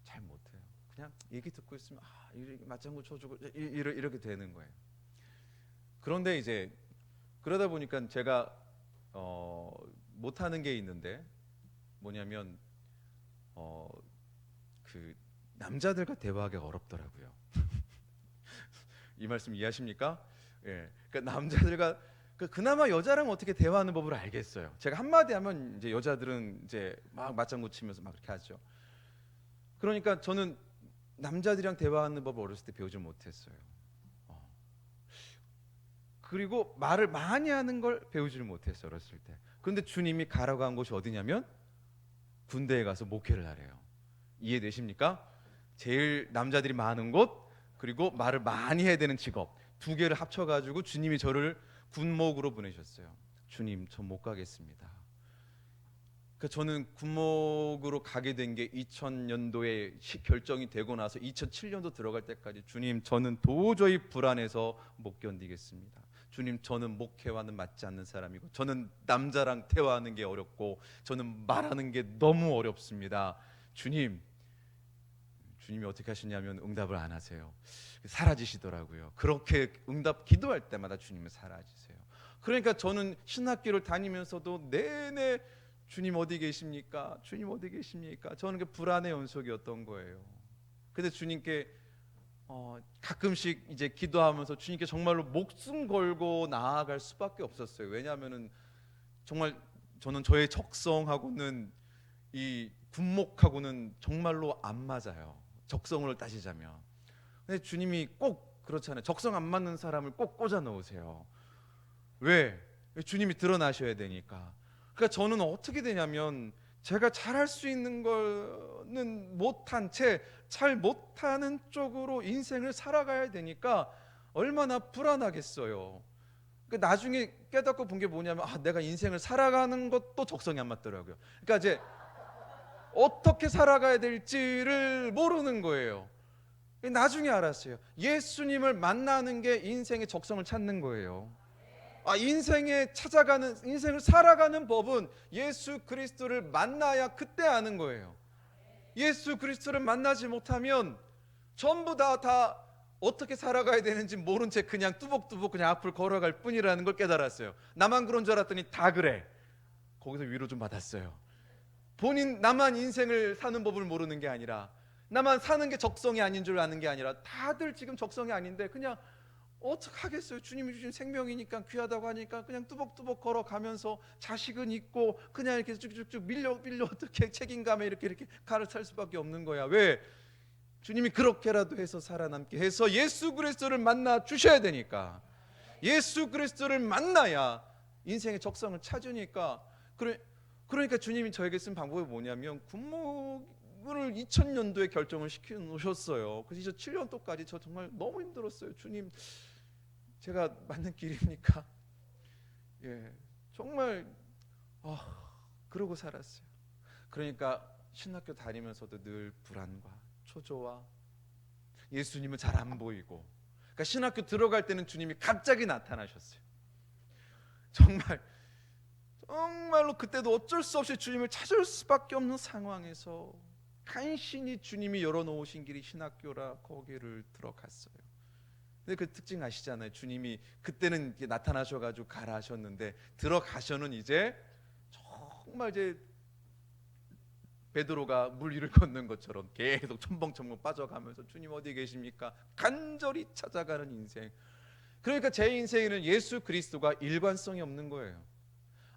Speaker 2: 잘 못해요. 그냥 얘기 듣고 있으면 이렇게 맞장구 쳐주고 이렇게 되는 거예요. 그런데 이제 그러다 보니까 제가 못하는 게 있는데 뭐냐면 그 남자들과 대화하기가 어렵더라고요. 이 말씀 이해하십니까? 그러니까 남자들과 그나마 여자랑 어떻게 대화하는 법을 알겠어요. 제가 한마디 하면 이제 여자들은 이제 막 맞장구 치면서 막 그렇게 하죠. 그러니까 저는 남자들이랑 대화하는 법을 어렸을 때 배우지 못했어요. 그리고 말을 많이 하는 걸 배우지를 못했어요, 어렸을 때. 그런데 주님이 가라고 한 곳이 어디냐면 군대에 가서 목회를 하래요. 이해되십니까? 제일 남자들이 많은 곳, 그리고 말을 많이 해야 되는 직업, 두 개를 합쳐가지고 주님이 저를 군목으로 보내셨어요. 주님, 저 못 가겠습니다. 그러니까 저는 군목으로 가게 된 게 2000년도에 결정이 되고 나서 2007년도 들어갈 때까지 주님, 저는 도저히 불안해서 못 견디겠습니다. 주님, 저는 목회와는 맞지 않는 사람이고, 저는 남자랑 대화하는 게 어렵고, 저는 말하는 게 너무 어렵습니다. 주님이 어떻게 하시냐면 응답을 안 하세요. 사라지시더라고요. 그렇게 응답 기도할 때마다 주님은 사라지세요. 그러니까 저는 신학교를 다니면서도 내내 주님 어디 계십니까? 주님 어디 계십니까? 저는 그 불안의 연속이었던 거예요. 근데 주님께 가끔씩 이제 기도하면서 주님께 정말로 목숨 걸고 나아갈 수밖에 없었어요. 왜냐하면은 정말 저는 저의 적성하고는 이 군목하고는 정말로 안 맞아요. 적성을 따지자면. 근데 주님이 꼭 그렇잖아요. 적성 안 맞는 사람을 꼭 꽂아 넣으세요. 왜? 주님이 드러나셔야 되니까. 그러니까 저는 어떻게 되냐면 제가 잘할 수 있는 거는 못한 채 잘 못하는 쪽으로 인생을 살아가야 되니까 얼마나 불안하겠어요. 그러니까 나중에 깨닫고 본 게 뭐냐면 내가 인생을 살아가는 것도 적성이 안 맞더라고요. 그러니까 이제 어떻게 살아가야 될지를 모르는 거예요. 나중에 알았어요. 예수님을 만나는 게 인생의 적성을 찾는 거예요. 인생을 살아가는 법은 예수 그리스도를 만나야 그때 아는 거예요. 예수 그리스도를 만나지 못하면 전부 다 어떻게 살아가야 되는지 모른 채 그냥 뚜벅뚜벅 그냥 앞을 걸어갈 뿐이라는 걸 깨달았어요. 나만 그런 줄 알았더니 다 그래. 거기서 위로 좀 받았어요. 나만 인생을 사는 법을 모르는 게 아니라, 나만 사는 게 적성이 아닌 줄 아는 게 아니라, 다들 지금 적성이 아닌데 그냥 어떡하겠어요. 주님이 주신 생명이니까, 귀하다고 하니까 그냥 뚜벅뚜벅 걸어가면서 자식은 있고 그냥 이렇게 쭉쭉쭉 밀려 어떻게 책임감에 이렇게 갈아탈 수밖에 없는 거야. 왜? 주님이 그렇게라도 해서 살아남게 해서 예수 그리스도를 만나 주셔야 되니까. 예수 그리스도를 만나야 인생의 적성을 찾으니까. 그러니까 주님이 저에게 쓴 방법이 뭐냐면 군목을 2000년도에 결정을 시켜 놓으셨어요. 그래서 2007년도까지 저 정말 너무 힘들었어요. 주님, 제가 맞는 길입니까? 정말 그러고 살았어요. 그러니까 신학교 다니면서도 늘 불안과 초조와, 예수님은 잘 안 보이고, 그러니까 신학교 들어갈 때는 주님이 갑자기 나타나셨어요. 정말로 그때도 어쩔 수 없이 주님을 찾을 수밖에 없는 상황에서 간신히 주님이 열어놓으신 길이 신학교라 거기를 들어갔어요. 근데 그 특징 아시잖아요. 주님이 그때는 나타나셔가지고 가라 하셨는데, 들어가셔는 이제 정말 이제 베드로가 물 위를 걷는 것처럼 계속 첨벙첨벙 빠져가면서 주님 어디 계십니까? 간절히 찾아가는 인생. 그러니까 제 인생에는 예수 그리스도가 일관성이 없는 거예요.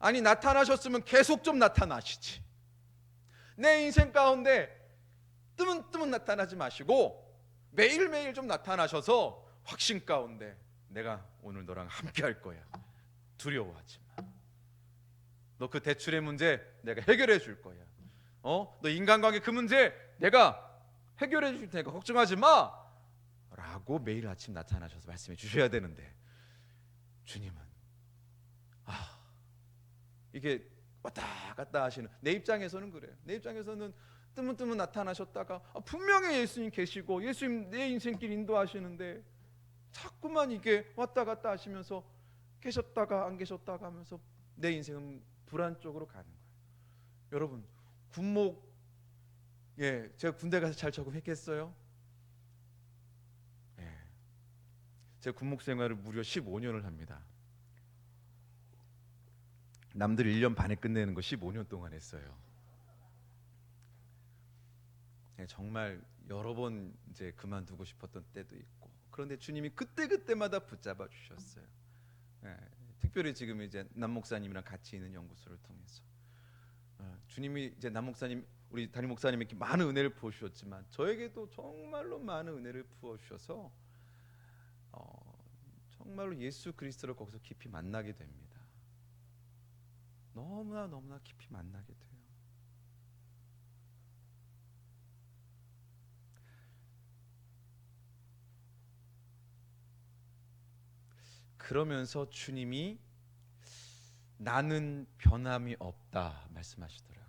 Speaker 2: 아니, 나타나셨으면 계속 좀 나타나시지. 내 인생 가운데 뜨문뜨문 나타나지 마시고 매일매일 좀 나타나셔서 확신 가운데 내가 오늘 너랑 함께 할 거야. 두려워하지 마. 너 그 대출의 문제 내가 해결해 줄 거야. 너 인간관계 그 문제 내가 해결해 줄 테니까 걱정하지 마. 라고 매일 아침 나타나셔서 말씀해 주셔야 되는데, 주님은 이게 왔다 갔다 하시는, 내 입장에서는 그래요. 내 입장에서는 뜨문뜨문 나타나셨다가 분명히 예수님 계시고 예수님 내 인생길 인도하시는데 자꾸만 이게 왔다 갔다 하시면서 계셨다가 안 계셨다가 하면서 내 인생은 불안 쪽으로 가는 거예요. 여러분, 제가 군대 가서 잘 적응했겠어요? 제가 군목 생활을 무려 15년을 합니다. 남들 1년 반에 끝내는 거 15년 동안 했어요. 정말 여러 번 이제 그만두고 싶었던 때도 있고, 그런데 주님이 그때마다 붙잡아 주셨어요. 특별히 지금 이제 남 목사님이랑 같이 있는 연구소를 통해서 주님이 이제 남 목사님, 우리 담임 목사님에게 많은 은혜를 부어 주셨지만 저에게도 정말로 많은 은혜를 부어 주셔서 정말로 예수 그리스도를 거기서 깊이 만나게 됩니다. 너무나 깊이 만나게 돼요. 그러면서 주님이 나는 변함이 없다 말씀하시더라고요.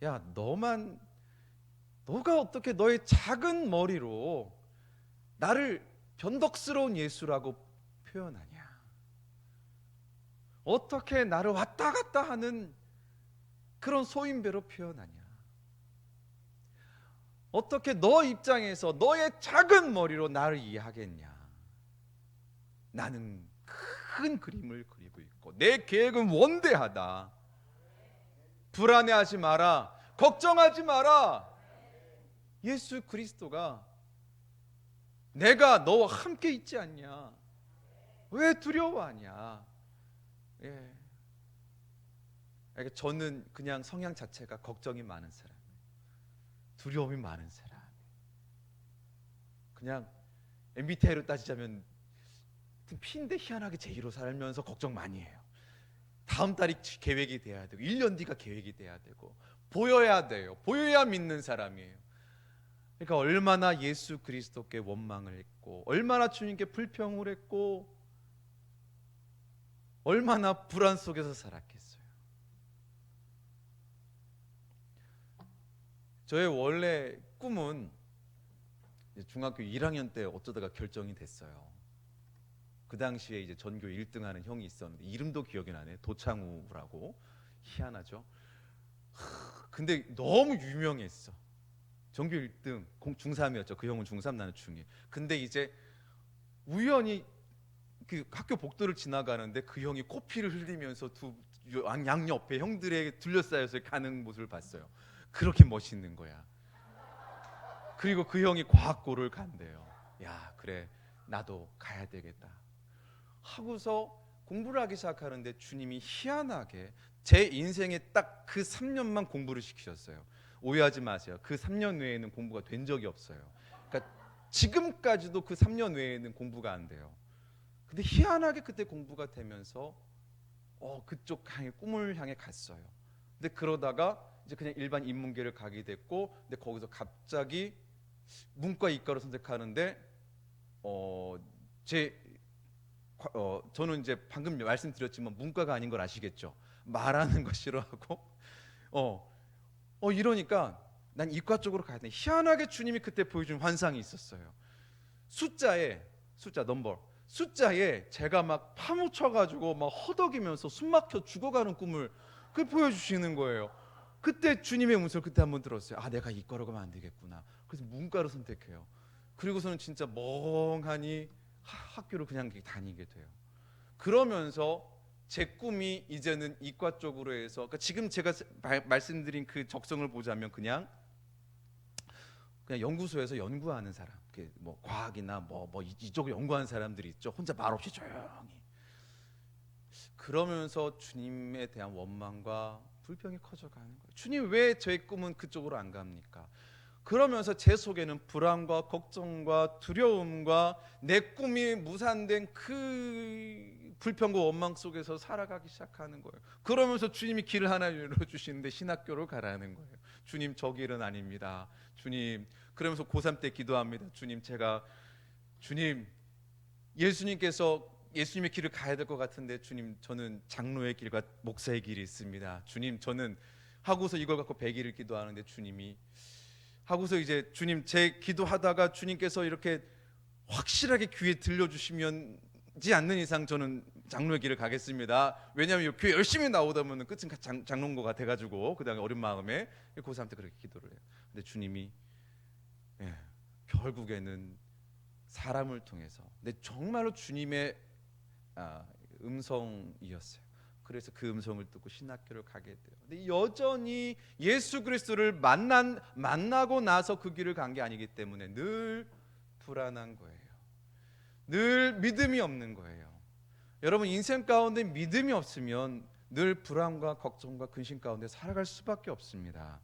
Speaker 2: 야, 너가 어떻게 너의 작은 머리로 나를 변덕스러운 예수라고 표현하냐? 어떻게 나를 왔다 갔다 하는 그런 소인배로 표현하냐? 어떻게 너 입장에서 너의 작은 머리로 나를 이해하겠냐? 나는 큰 그림을 그리고 있고 내 계획은 원대하다. 불안해하지 마라. 걱정하지 마라. 예수 그리스도가 내가 너와 함께 있지 않냐? 왜 두려워하냐? 예. 그러니까 저는 그냥 성향 자체가 걱정이 많은 사람, 두려움이 많은 사람. 그냥 MBTI로 따지자면 P인데 희한하게 J로 살면서 걱정 많이 해요. 다음 달이 계획이 돼야 되고 1년 뒤가 계획이 돼야 되고 보여야 돼요. 보여야 믿는 사람이에요. 그러니까 얼마나 예수 그리스도께 원망을 했고 얼마나 주님께 불평을 했고 얼마나 불안 속에서 살았겠어요. 저의 원래 꿈은 중학교 1학년 때 어쩌다가 결정이 됐어요. 그 당시에 이제 전교 1등하는 형이 있었는데 이름도 기억이 나네. 도창우라고. 희한하죠. 근데 너무 유명했어. 전교 1등 중3이었죠. 그 형은 중3 나는 중2. 근데 이제 우연히 그 학교 복도를 지나가는데 그 형이 코피를 흘리면서 양 옆에 형들에게 둘러싸여서 가는 모습을 봤어요. 그렇게 멋있는 거야. 그리고 그 형이 과학고를 간대요. 야, 그래 나도 가야 되겠다 하고서 공부를 하기 시작하는데 주님이 희한하게 제 인생에 딱 그 3년만 공부를 시키셨어요. 오해하지 마세요. 그 3년 외에는 공부가 된 적이 없어요. 그러니까 지금까지도 그 3년 외에는 공부가 안 돼요. 근데 희한하게 그때 공부가 되면서 그쪽 향해 꿈을 향해 갔어요. 근데 그러다가 이제 그냥 일반 인문계를 가게 됐고, 근데 거기서 갑자기 문과 이과를 선택하는데 저는 이제 방금 말씀드렸지만 문과가 아닌 걸 아시겠죠? 말하는 거 싫어하고 이러니까 난 이과 쪽으로 가야 돼. 희한하게 주님이 그때 보여준 환상이 있었어요. 숫자에 제가 막 파묻혀가지고 막 허덕이면서 숨막혀 죽어가는 꿈을 보여주시는 거예요. 그때 주님의 음성을 그때 한번 들었어요. 아, 내가 이과로 가면 안 되겠구나. 그래서 문과를 선택해요. 그리고서는 진짜 멍하니 학교를 그냥 다니게 돼요. 그러면서 제 꿈이 이제는 이과 쪽으로 해서, 그러니까 지금 제가 말씀드린 그 적성을 보자면 그냥 연구소에서 연구하는 사람, 뭐 과학이나 뭐 이쪽을 연구하는 사람들이 있죠. 혼자 말없이 조용히. 그러면서 주님에 대한 원망과 불평이 커져가는 거예요. 주님, 왜 저의 꿈은 그쪽으로 안 갑니까? 그러면서 제 속에는 불안과 걱정과 두려움과 내 꿈이 무산된 그 불평과 원망 속에서 살아가기 시작하는 거예요. 그러면서 주님이 길을 하나 열어주시는데 신학교를 가라는 거예요. 주님, 저 길은 아닙니다. 주님, 그러면서 고3 때 기도합니다. 주님, 예수님의 길을 가야 될 것 같은데 주님, 저는 장로의 길과 목사의 길이 있습니다. 주님, 저는 하고서 이걸 갖고 100일을 기도하는데 주님이 하고서 이제 주님, 제 기도하다가 주님께서 이렇게 확실하게 귀에 들려주시면지 않는 이상 저는 장로의 길을 가겠습니다. 왜냐하면 교회 열심히 나오다 보면 끝은 장로가 돼가지고 그 다음에 어린 마음에 고3 때 그렇게 기도를 해요. 근데 주님이 결국에는 사람을 통해서, 근데 정말로 주님의 음성이었어요. 그래서 그 음성을 듣고 신학교를 가게 돼요. 근데 여전히 예수 그리스도를 만나고 나서 그 길을 간 게 아니기 때문에 늘 불안한 거예요. 늘 믿음이 없는 거예요. 여러분, 인생 가운데 믿음이 없으면 늘 불안과 걱정과 근심 가운데 살아갈 수밖에 없습니다.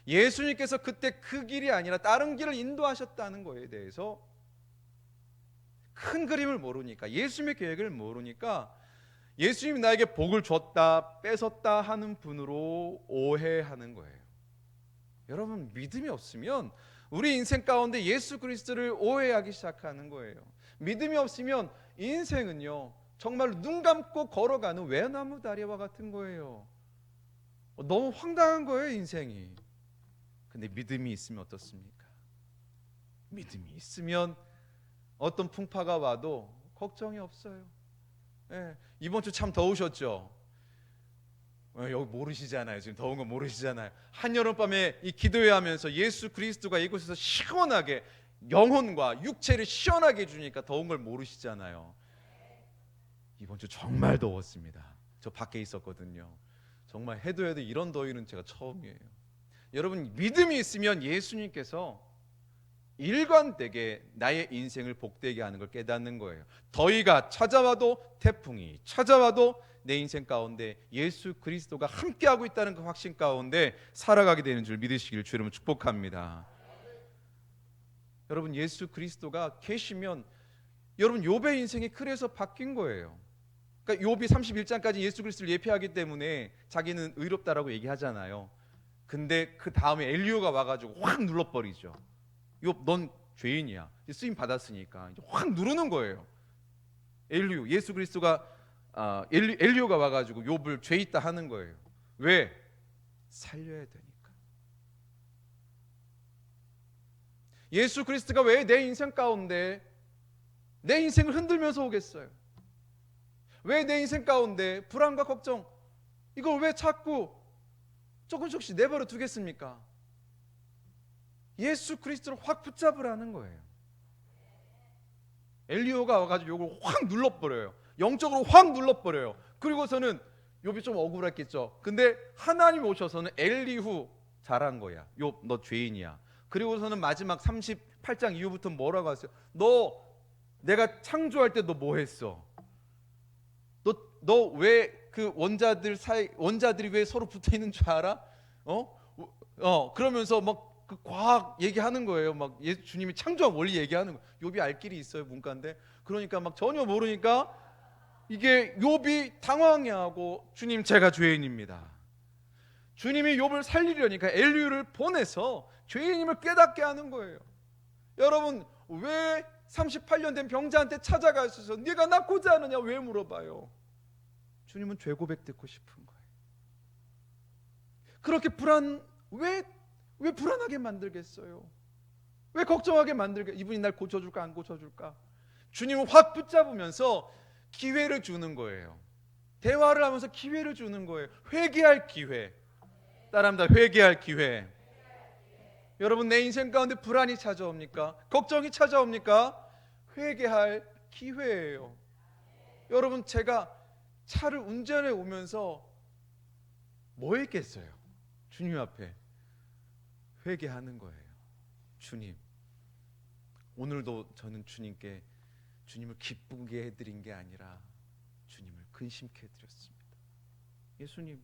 Speaker 2: 예수님께서 그때 그 길이 아니라 다른 길을 인도하셨다는 거에 대해서 큰 그림을 모르니까, 예수님의 계획을 모르니까 예수님이 나에게 복을 줬다 뺏었다 하는 분으로 오해하는 거예요. 여러분, 믿음이 없으면 우리 인생 가운데 예수 그리스도를 오해하기 시작하는 거예요. 믿음이 없으면 인생은요 정말 눈 감고 걸어가는 외나무 다리와 같은 거예요. 너무 황당한 거예요, 인생이. 근데 믿음이 있으면 어떻습니까? 믿음이 있으면 어떤 풍파가 와도 걱정이 없어요. 예, 이번 주 참 더우셨죠? 여기 모르시잖아요. 지금 더운 거 모르시잖아요. 한여름밤에 이 기도회 하면서 예수 그리스도가 이곳에서 시원하게 영혼과 육체를 시원하게 해주니까 더운 걸 모르시잖아요. 이번 주 정말 더웠습니다. 저 밖에 있었거든요. 정말 해도 이런 더위는 제가 처음이에요. 여러분, 믿음이 있으면 예수님께서 일관되게 나의 인생을 복되게 하는 걸 깨닫는 거예요. 더위가 찾아와도, 태풍이 찾아와도 내 인생 가운데 예수 그리스도가 함께하고 있다는 그 확신 가운데 살아가게 되는 줄 믿으시길 주 이름으로 축복합니다. 여러분, 예수 그리스도가 계시면 여러분 욥의 인생이 그래서 바뀐 거예요. 그러니까 욥이 31장까지 예수 그리스도를 예표하기 때문에 자기는 의롭다라고 얘기하잖아요. 근데 그 다음에 엘리야가 와가지고 확 눌러버리죠. 욥, 넌 죄인이야. 쓰임 받았으니까 확 누르는 거예요. 엘리야, 예수 그리스도가 엘리야가 와가지고 욥을 죄 있다 하는 거예요. 왜? 살려야 되니까. 예수 그리스도가 왜 내 인생 가운데 내 인생을 흔들면서 오겠어요? 왜 내 인생 가운데 불안과 걱정 이걸 왜 자꾸 조금씩 내버려 두겠습니까? 예수 그리스도를 확 붙잡으라는 거예요. 엘리야가 와가지고 이걸 확 눌러버려요. 영적으로 확 눌러버려요. 그리고서는 욥이 좀 억울했겠죠. 근데 하나님이 오셔서는 엘리후 잘한 거야. 욥, 너 죄인이야. 그리고서는 마지막 38장 이후부터 뭐라고 하세요? 너 내가 창조할 때 너 뭐 했어? 너 왜 그 원자들이 왜 서로 붙어 있는 줄 알아? 그러면서 막 그 과학 얘기하는 거예요. 막 주님이 창조한 원리 얘기하는 거. 욥이 알 길이 있어요, 문과인데. 그러니까 막 전혀 모르니까 이게 욥이 당황해하고 주님 제가 죄인입니다. 주님이 욥을 살리려니까 엘리야를 보내서 죄인임을 깨닫게 하는 거예요. 여러분, 왜 38년 된 병자한테 찾아가셔서 네가 낫고자 하느냐 왜 물어봐요? 주님은 죄 고백 듣고 싶은 거예요. 그렇게 왜 불안하게 만들겠어요? 왜 걱정하게 만들겠어요? 이분이 날 고쳐줄까 안 고쳐줄까? 주님은 확 붙잡으면서 기회를 주는 거예요. 대화를 하면서 기회를 주는 거예요. 회개할 기회. 따라합니다. 회개할 기회. 여러분, 내 인생 가운데 불안이 찾아옵니까? 걱정이 찾아옵니까? 회개할 기회예요. 여러분, 제가 차를 운전해 오면서 뭐 했겠어요? 주님 앞에 회개하는 거예요. 주님, 오늘도 저는 주님께 주님을 기쁘게 해드린 게 아니라 주님을 근심케 해드렸습니다. 예수님,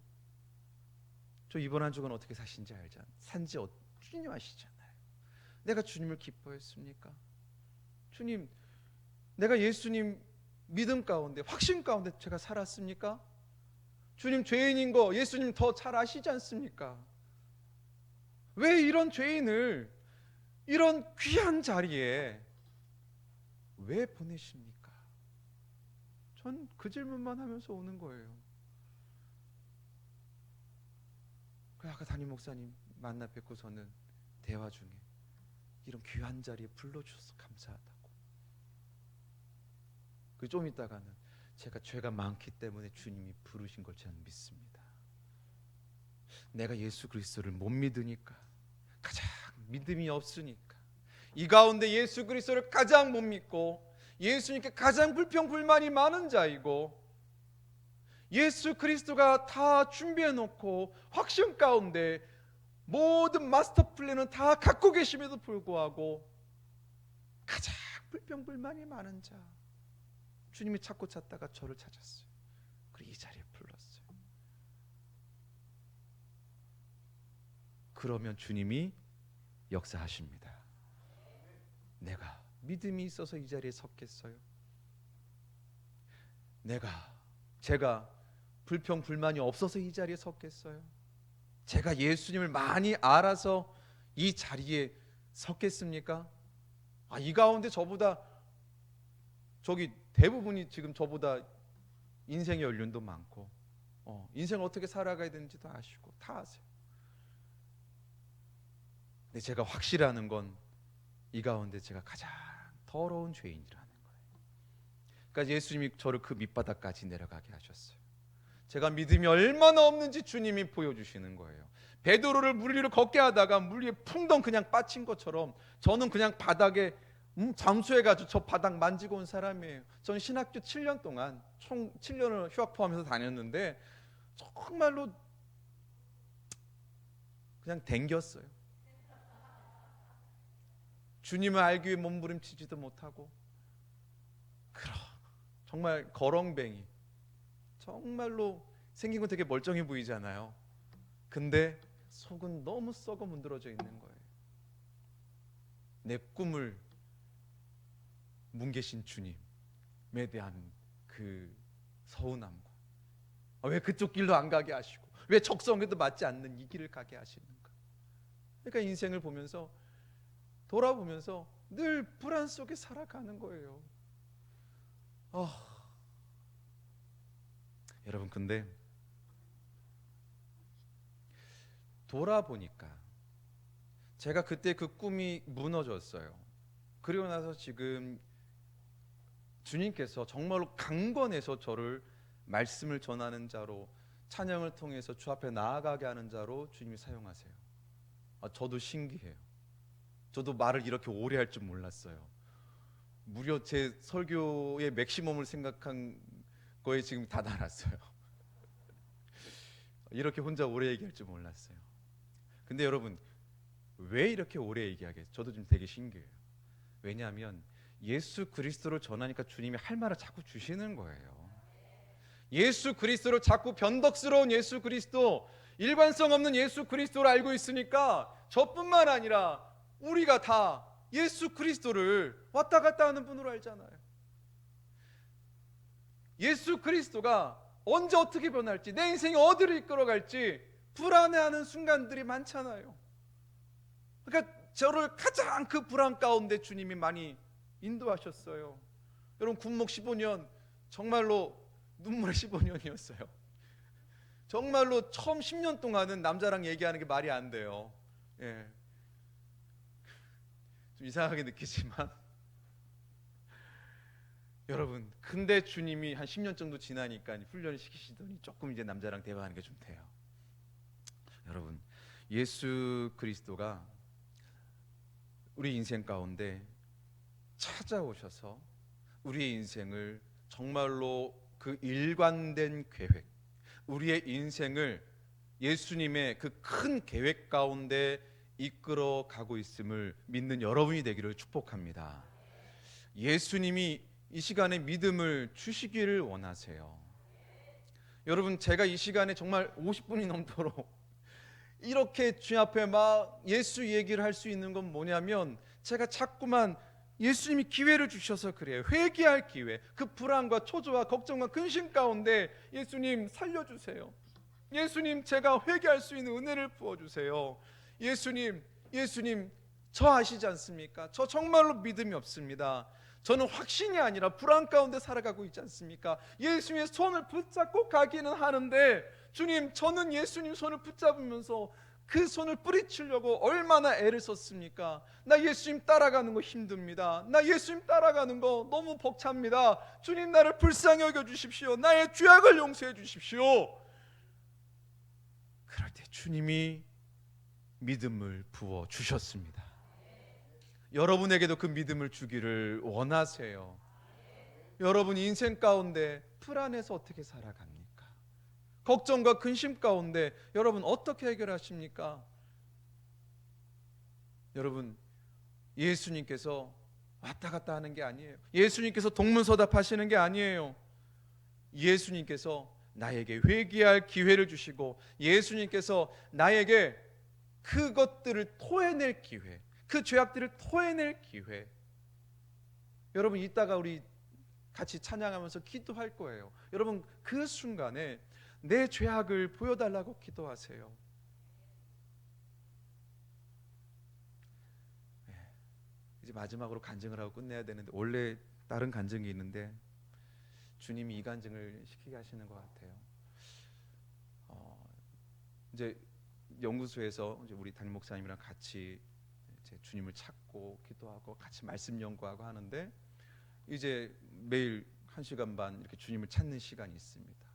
Speaker 2: 저 이번 한 주간 어떻게 사신지 산지 주님 아시잖아요. 내가 주님을 기뻐했습니까? 주님, 내가 예수님 믿음 가운데 확신 가운데 제가 살았습니까? 주님, 죄인인 거 예수님 더 잘 아시지 않습니까? 왜 이런 죄인을 이런 귀한 자리에 왜 보내십니까? 전 그 질문만 하면서 오는 거예요. 아까 담임 목사님 만나 뵙고서는 대화 중에 이런 귀한 자리에 불러주셔서 감사하다고. 그 좀 있다가는 제가 죄가 많기 때문에 주님이 부르신 걸 저는 믿습니다. 내가 예수 그리스도를 못 믿으니까, 가장 믿음이 없으니까, 이 가운데 예수 그리스도를 가장 못 믿고 예수님께 가장 불평불만이 많은 자이고, 예수 그리스도가 다 준비해 놓고 확신 가운데 모든 마스터 플랜은 다 갖고 계심에도 불구하고 가장 불평불만이 많은 자, 주님이 찾고 찾다가 저를 찾았어요. 그리고 이 자리에 불렀어요. 그러면 주님이 역사하십니다. 내가 믿음이 있어서 이 자리에 섰겠어요? 제가 불평불만이 없어서 이 자리에 섰겠어요? 제가 예수님을 많이 알아서 이 자리에 섰겠습니까? 이 가운데 저보다 대부분이 지금 저보다 인생의 연륜도 많고 인생을 어떻게 살아가야 되는지도 아시고 다 아세요. 근데 제가 확실하는 건 이 가운데 제가 가장 더러운 죄인이라는 거예요. 그러니까 예수님이 저를 그 밑바닥까지 내려가게 하셨어요. 제가 믿음이 얼마나 없는지 주님이 보여주시는 거예요. 베드로를 물 위로 걷게 하다가 물 위에 풍덩 그냥 빠진 것처럼 저는 그냥 바닥에 잠수해가지고 저 바닥 만지고 온 사람이에요. 저는 신학교 7년 동안 총 7년을 휴학 포함해서 다녔는데 정말로 그냥 댕겼어요. 주님을 알기 위해 몸부림치지도 못하고 정말 거렁뱅이, 정말로 생긴 건 되게 멀쩡해 보이잖아요. 근데 속은 너무 썩어 문드러져 있는 거예요. 내 꿈을 뭉개신 주님에 대한 그 서운함과 왜 그쪽 길로 안 가게 하시고 왜 적성에도 맞지 않는 이 길을 가게 하시는가. 그러니까 인생을 보면서 돌아보면서 늘 불안 속에 살아가는 거예요. 여러분, 근데 돌아보니까 제가 그때 그 꿈이 무너졌어요. 그리고 나서 지금 주님께서 정말로 강건해서 저를 말씀을 전하는 자로, 찬양을 통해서 주 앞에 나아가게 하는 자로 주님이 사용하세요. 저도 신기해요. 저도 말을 이렇게 오래 할 줄 몰랐어요. 무려 제 설교의 맥시멈을 생각한 거에 지금 다 달았어요. 이렇게 혼자 오래 얘기할 줄 몰랐어요. 근데 여러분, 왜 이렇게 오래 얘기하게? 저도 좀 되게 신기해요. 왜냐하면 예수 그리스도를 전하니까 주님이 할 말을 자꾸 주시는 거예요. 예수 그리스도로 자꾸 변덕스러운 예수 그리스도, 일관성 없는 예수 그리스도를 알고 있으니까 저뿐만 아니라 우리가 다 예수 그리스도를 왔다 갔다 하는 분으로 알잖아요. 예수 그리스도가 언제 어떻게 변할지, 내 인생이 어디를 이끌어갈지 불안해하는 순간들이 많잖아요. 그러니까 저를 가장 그 불안 가운데 주님이 많이 인도하셨어요. 여러분, 군목 15년 정말로 눈물의 15년이었어요. 정말로 처음 10년 동안은 남자랑 얘기하는 게 말이 안 돼요. 좀 이상하게 느끼지만 여러분, 근데 주님이 한 10년 정도 지나니까 훈련을 시키시더니 조금 이제 남자랑 대화하는 게 좀 돼요. 여러분, 예수 그리스도가 우리 인생 가운데 찾아오셔서 우리의 인생을 정말로 그 일관된 계획, 우리의 인생을 예수님의 그 큰 계획 가운데 이끌어 가고 있음을 믿는 여러분이 되기를 축복합니다. 예수님이 이 시간에 믿음을 주시기를 원하세요. 여러분, 제가 이 시간에 정말 50분이 넘도록 이렇게 주님 앞에 막 예수 얘기를 할 수 있는 건 뭐냐면, 제가 자꾸만 예수님이 기회를 주셔서 그래요. 회개할 기회, 그 불안과 초조와 걱정과 근심 가운데 예수님 살려주세요. 예수님, 제가 회개할 수 있는 은혜를 부어주세요. 예수님, 저 아시지 않습니까? 저 정말로 믿음이 없습니다. 저는 확신이 아니라 불안 가운데 살아가고 있지 않습니까? 예수님의 손을 붙잡고 가기는 하는데, 주님, 저는 예수님 손을 붙잡으면서 그 손을 뿌리치려고 얼마나 애를 썼습니까? 나 예수님 따라가는 거 힘듭니다. 나 예수님 따라가는 거 너무 벅찹니다. 주님, 나를 불쌍히 여겨 주십시오. 나의 죄악을 용서해 주십시오. 그럴 때 주님이 믿음을 부어 주셨습니다. 여러분에게도 그 믿음을 주기를 원하세요. 여러분 인생 가운데 불안해서 어떻게 살아갑니까? 걱정과 근심 가운데 여러분 어떻게 해결하십니까? 여러분, 예수님께서 왔다 갔다 하는 게 아니에요. 예수님께서 동문서답하시는 게 아니에요. 예수님께서 나에게 회개할 기회를 주시고, 예수님께서 나에게 그것들을 토해낼 기회, 그 죄악들을 토해낼 기회. 여러분, 이따가 우리 같이 찬양하면서 기도할 거예요. 여러분, 그 순간에 내 죄악을 보여달라고 기도하세요. 이제 마지막으로 간증을 하고 끝내야 되는데, 원래 다른 간증이 있는데 주님이 이 간증을 시키게 하시는 것 같아요. 이제 연구소에서 이제 우리 담임 목사님이랑 같이 이제 주님을 찾고 기도하고 같이 말씀 연구하고 하는데, 이제 매일 1시간 반 이렇게 주님을 찾는 시간이 있습니다.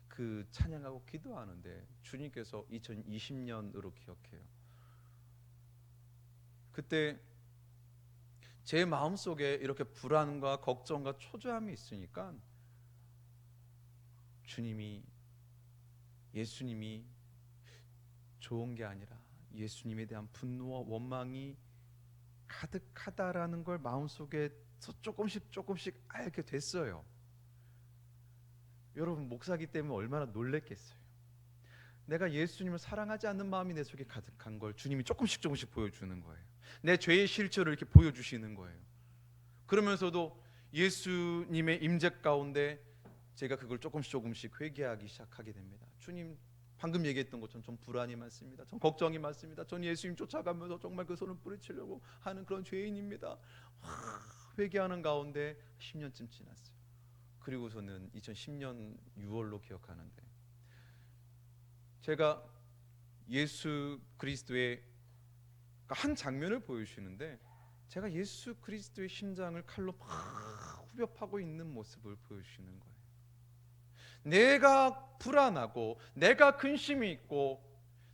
Speaker 2: 그 찬양하고 기도하는데 주님께서 2020년으로 기억해요. 그때 제 마음속에 이렇게 불안과 걱정과 초조함이 있으니까 예수님이 좋은 게 아니라 예수님에 대한 분노와 원망이 가득하다라는 걸 마음속에 조금씩 알게 됐어요. 여러분, 목사기 때문에 얼마나 놀랬겠어요. 내가 예수님을 사랑하지 않는 마음이 내 속에 가득한 걸 주님이 조금씩 보여주는 거예요. 내 죄의 실체를 이렇게 보여주시는 거예요. 그러면서도 예수님의 임재 가운데 제가 그걸 조금씩 회개하기 시작하게 됩니다. 주님, 방금 얘기했던 것처럼 전 불안이 많습니다. 전 걱정이 많습니다. 전 예수님 쫓아가면서 정말 그 손을 뿌리치려고 하는 그런 죄인입니다. 회개하는 가운데 10년쯤 지났어요. 그리고서는 2010년 6월로 기억하는데, 제가 예수 그리스도의 한 장면을 보여주시는데, 제가 예수 그리스도의 심장을 칼로 막 후벼 파고 있는 모습을 보여주시는 거예요. 내가 불안하고 내가 근심이 있고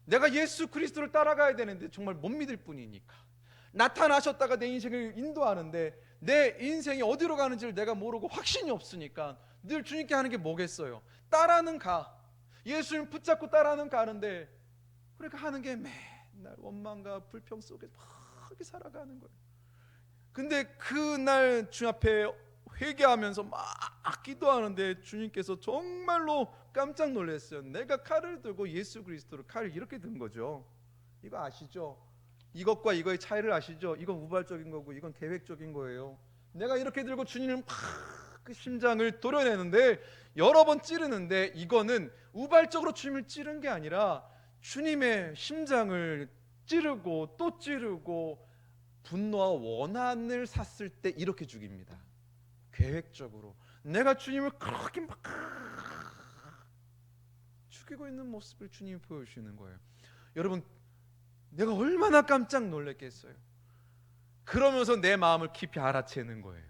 Speaker 2: 내가 예수 그리스도를 따라가야 되는데 정말 못 믿을 뿐이니까, 나타나셨다가 내 인생을 인도하는데 내 인생이 어디로 가는지를 내가 모르고 확신이 없으니까 늘 주님께 하는 게 뭐겠어요? 따라는 가, 예수님 붙잡고 따라는 가는데, 그러니까 하는 게 맨날 원망과 불평 속에 막 이렇게 살아가는 거예요. 근데 그날 주 앞에 회개하면서 막 기도하는데 주님께서 정말로 깜짝 놀랐어요. 내가 칼을 들고 예수 그리스도를 칼을 이렇게 든 거죠. 이거 아시죠? 이것과 이거의 차이를 아시죠? 이건 우발적인 거고 이건 계획적인 거예요. 내가 이렇게 들고 주님을 막 그 심장을 도려내는데, 여러 번 찌르는데, 이거는 우발적으로 주님을 찌른 게 아니라 주님의 심장을 찌르고 또 찌르고 분노와 원한을 샀을 때 이렇게 죽입니다. 계획적으로 내가 주님을 그렇게 막 죽이고 있는 모습을 주님이 보여주시는 거예요. 여러분, 내가 얼마나 깜짝 놀랐겠어요. 그러면서 내 마음을 깊이 알아채는 거예요.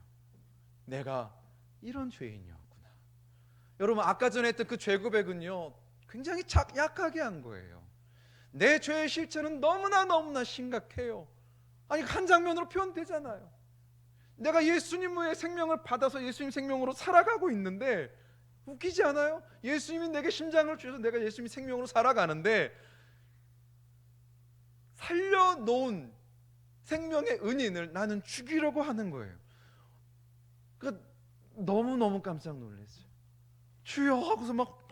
Speaker 2: 내가 이런 죄인이었구나. 여러분, 아까 전에 했던 그 죄 고백은요, 굉장히 약하게 한 거예요. 내 죄의 실체는 너무나 심각해요. 아니, 한 장면으로 표현되잖아요. 내가 예수님의 생명을 받아서 예수님 생명으로 살아가고 있는데, 웃기지 않아요? 예수님이 내게 심장을 주셔서 내가 예수님 생명으로 살아가는데, 살려놓은 생명의 은인을 나는 죽이려고 하는 거예요. 그러니까 너무너무 깜짝 놀랐어요. 주여 하고서 막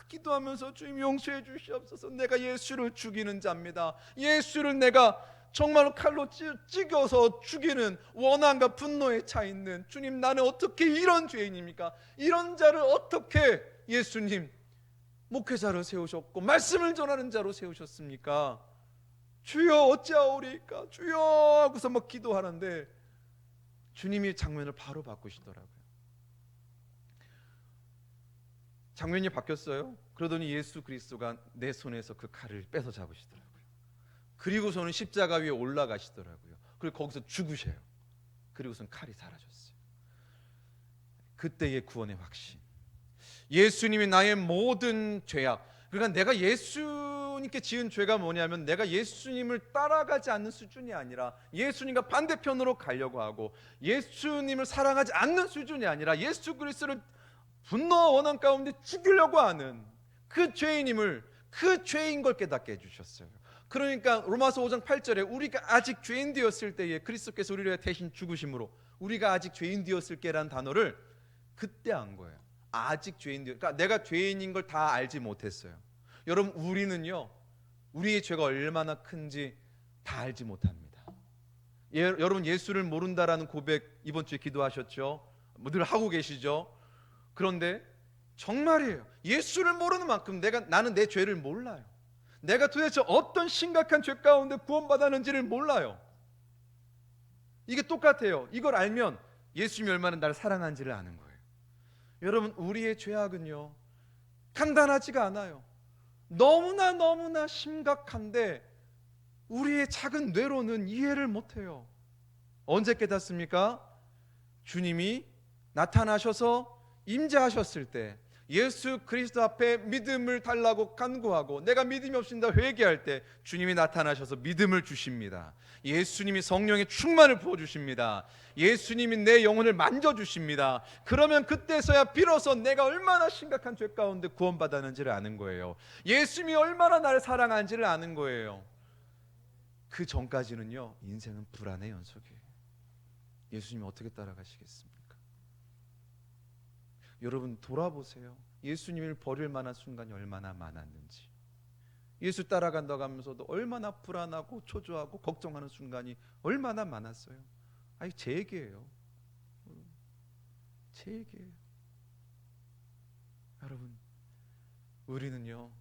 Speaker 2: 기도하면서, 주님 용서해 주시옵소서, 내가 예수를 죽이는 자입니다. 예수를 내가 정말로 칼로 찌겨서 죽이는 원한과 분노에 차 있는 주님, 나는 어떻게 이런 죄인입니까? 이런 자를 어떻게 예수님 목회자로 세우셨고 말씀을 전하는 자로 세우셨습니까? 주여 어찌하오리까? 주여 하고서 막 기도하는데 주님이 장면을 바로 바꾸시더라고요. 장면이 바뀌었어요. 그러더니 예수 그리스도가 내 손에서 그 칼을 뺏어 잡으시더라고요. 그리고서는 십자가 위에 올라가시더라고요. 그리고 거기서 죽으셔요. 그리고서는 칼이 사라졌어요. 그때의 구원의 확신, 예수님이 나의 모든 죄악, 그러니까 내가 예수님께 지은 죄가 뭐냐면, 내가 예수님을 따라가지 않는 수준이 아니라 예수님과 반대편으로 가려고 하고, 예수님을 사랑하지 않는 수준이 아니라 예수 그리스도를 분노와 원한 가운데 죽이려고 하는 그 죄인임을, 그 죄인 걸 깨닫게 해주셨어요. 그러니까 로마서 5장 8절에 우리가 아직 죄인 되었을 때에 그리스도께서 우리를 대신 죽으심으로 우리가 아직 죄인 되었을 게라는 단어를 그때 한 거예요. 아직 죄인 되었, 그러니까 내가 죄인인 걸 다 알지 못했어요. 여러분, 우리는요, 우리의 죄가 얼마나 큰지 다 알지 못합니다. 여러분, 예수를 모른다라는 고백 이번 주에 기도하셨죠? 늘 하고 계시죠? 그런데 정말이에요. 예수를 모르는 만큼 나는 내 죄를 몰라요. 내가 도대체 어떤 심각한 죄 가운데 구원받았는지를 몰라요. 이게 똑같아요. 이걸 알면 예수님이 얼마나 나를 사랑하는지를 아는 거예요. 여러분, 우리의 죄악은요, 간단하지가 않아요. 너무나 심각한데 우리의 작은 뇌로는 이해를 못해요. 언제 깨닫습니까? 주님이 나타나셔서 임재하셨을 때, 예수 그리스도 앞에 믿음을 달라고 간구하고 내가 믿음이 없습니다 회개할 때 주님이 나타나셔서 믿음을 주십니다. 예수님이 성령의 충만을 부어주십니다. 예수님이 내 영혼을 만져주십니다. 그러면 그때서야 비로소 내가 얼마나 심각한 죄 가운데 구원받았는지를 아는 거예요. 예수님이 얼마나 나를 사랑하는지를 아는 거예요. 그 전까지는요, 인생은 불안의 연속이에요. 예수님 어떻게 따라가시겠습니까? 여러분 돌아보세요. 예수님을 버릴 만한 순간이 얼마나 많았는지. 예수 따라간다고 하면서도 얼마나 불안하고 초조하고 걱정하는 순간이 얼마나 많았어요. 아니, 제 얘기예요. 제 얘기예요. 여러분, 우리는요,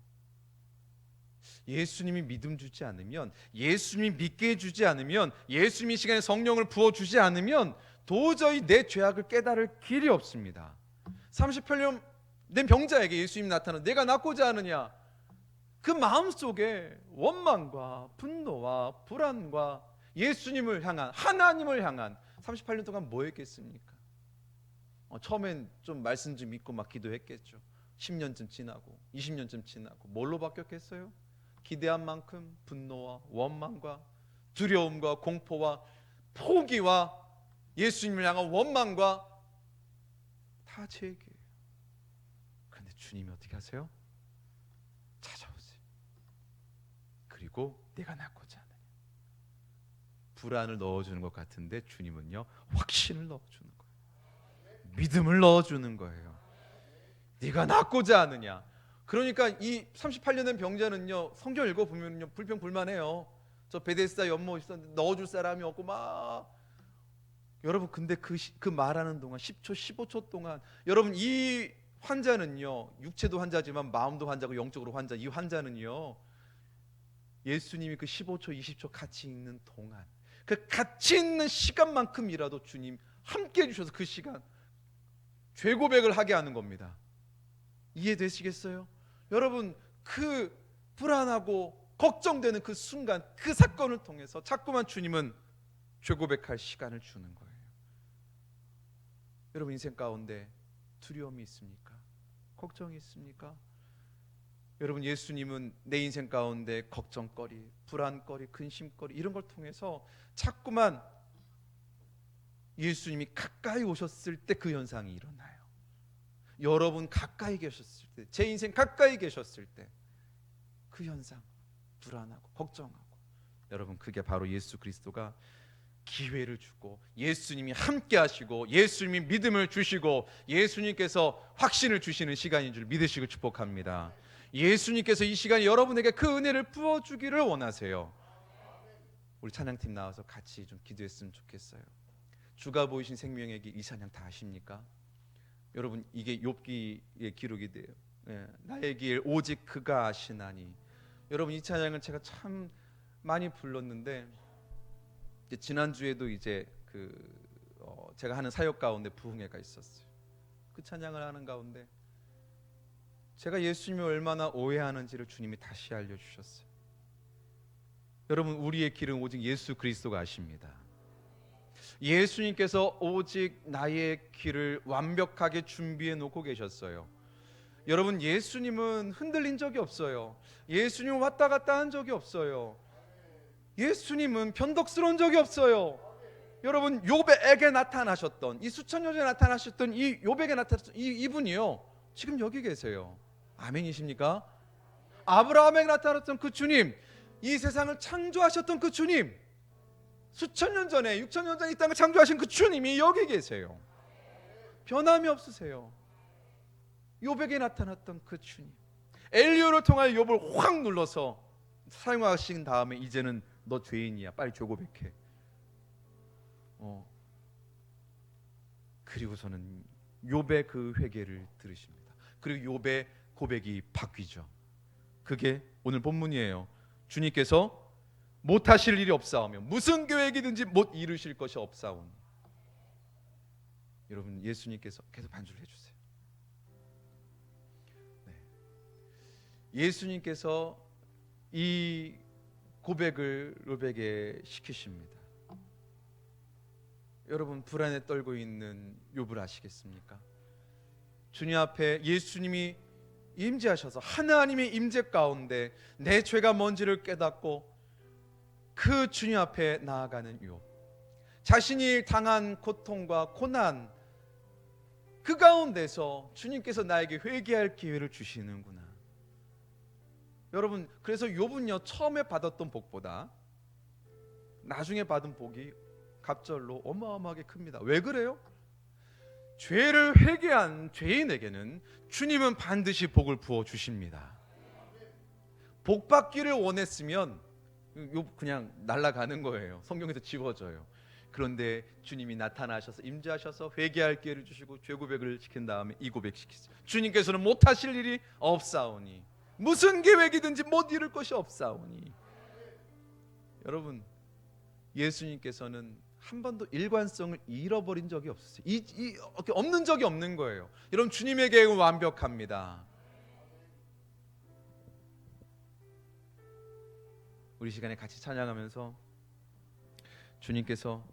Speaker 2: 예수님이 믿음 주지 않으면, 예수님이 믿게 해주지 않으면, 예수님이 이 시간에 성령을 부어주지 않으면 도저히 내 죄악을 깨달을 길이 없습니다. 38년 된 병자에게 예수님이 나타나 내가 낫고자 하느냐, 그 마음속에 원망과 분노와 불안과 예수님을 향한, 하나님을 향한 38년 동안 뭐 했겠습니까? 처음엔 좀 말씀 좀 믿고 막 기도했겠죠. 10년쯤 지나고 20년쯤 지나고 뭘로 바뀌었겠어요? 기대한 만큼 분노와 원망과 두려움과 공포와 포기와 예수님을 향한 원망과 다 제 얘기예요. 그런데 주님이 어떻게 하세요? 찾아오세요. 그리고 내가 낫고자 하느냐. 불안을 넣어주는 것 같은데 주님은요, 확신을 넣어주는 거예요. 믿음을 넣어주는 거예요. 네가 낫고자 하느냐. 그러니까 이 38년 된 병자는요, 성경 읽어보면요 불평불만해요. 저 베데스다 연못 있었는데 넣어줄 사람이 없고 막. 여러분, 근데 그 말하는 동안 10초 15초 동안, 여러분 이 환자는요, 육체도 환자지만 마음도 환자고 영적으로 환자, 이 환자는요, 예수님이 그 15초 20초 같이 있는 동안, 그 같이 있는 시간만큼이라도 주님 함께 해주셔서 그 시간 죄 고백을 하게 하는 겁니다. 이해되시겠어요? 여러분, 그 불안하고 걱정되는 그 순간, 그 사건을 통해서 자꾸만 주님은 죄 고백할 시간을 주는 거예요. 여러분, 인생 가운데 두려움이 있습니까? 걱정이 있습니까? 여러분, 예수님은 내 인생 가운데 걱정거리, 불안거리, 근심거리 이런 걸 통해서 자꾸만 예수님이 가까이 오셨을 때 그 현상이 일어나요. 여러분 가까이 계셨을 때, 제 인생 가까이 계셨을 때 그 현상, 불안하고 걱정하고, 여러분 그게 바로 예수 그리스도가 기회를 주고 예수님이 함께 하시고 예수님이 믿음을 주시고 예수님께서 확신을 주시는 시간인 줄 믿으시고 축복합니다. 예수님께서 이 시간에 여러분에게 그 은혜를 부어주기를 원하세요. 우리 찬양팀 나와서 같이 좀 기도했으면 좋겠어요. 주가 보이신 생명의 길, 이 찬양 다 아십니까? 여러분, 이게 욥기의 기록이 돼요. 나의 길 오직 그가 아시나니. 여러분, 이 찬양을 제가 참 많이 불렀는데, 지난주에도 이제 제가 하는 사역 가운데 부흥회가 있었어요. 그 찬양을 하는 가운데 제가 예수님이 얼마나 오해하는지를 주님이 다시 알려주셨어요. 여러분, 우리의 길은 오직 예수 그리스도가 아십니다. 예수님께서 오직 나의 길을 완벽하게 준비해 놓고 계셨어요. 여러분, 예수님은 흔들린 적이 없어요. 예수님은 왔다 갔다 한 적이 없어요. 예수님은 변덕스러운 적이 없어요. 여러분, 욥에게 나타나셨던, 이 수천 년 전에 나타나셨던 이 욥에게 나타나셨던 이분이요, 지금 여기 계세요. 아멘이십니까? 아브라함에게 나타났던 그 주님, 이 세상을 창조하셨던 그 주님, 수천 년 전에, 6천 년 전에 이 땅을 창조하신 그 주님이 여기 계세요. 변함이 없으세요. 욥에게 나타났던 그 주님, 엘리야를 통하여 욥을 확 눌러서 사용하신 다음에 이제는 너 죄인이야, 빨리 죄 고백해. 그리고서는 욥의 그 회개를 들으십니다. 그리고 욥의 고백이 바뀌죠. 그게 오늘 본문이에요. 주님께서 못하실 일이 없사오며 무슨 계획이든지 못 이루실 것이 없사오니. 여러분, 예수님께서 계속 반주를 해주세요. 네. 예수님께서 이 고백을 욥에게 시키십니다. 여러분 불안에 떨고 있는 욥을 아시겠습니까? 주님 앞에 예수님이 임재하셔서 하나님의 임재 가운데 내 죄가 뭔지를 깨닫고 그 주님 앞에 나아가는 욥, 자신이 당한 고통과 고난 그 가운데서 주님께서 나에게 회개할 기회를 주시는구나. 여러분, 그래서 욥은요 처음에 받았던 복보다 나중에 받은 복이 갑절로 어마어마하게 큽니다. 왜 그래요? 죄를 회개한 죄인에게는 주님은 반드시 복을 부어 주십니다. 복 받기를 원했으면 욥 그냥 날아가는 거예요. 성경에서 지워져요. 그런데 주님이 나타나셔서 임재하셔서 회개할 기회를 주시고 죄 고백을 시킨 다음에 이 고백시키세요. 주님께서는 못하실 일이 없사오니 무슨 계획이든지 못 이룰 것이 없사오니. 여러분, 예수님께서는 한 번도 일관성을 잃어버린 적이 없으세요. 없는 적이 없는 거예요. 여러분, 주님의 계획은 완벽합니다. 우리 시간에 같이 찬양하면서 주님께서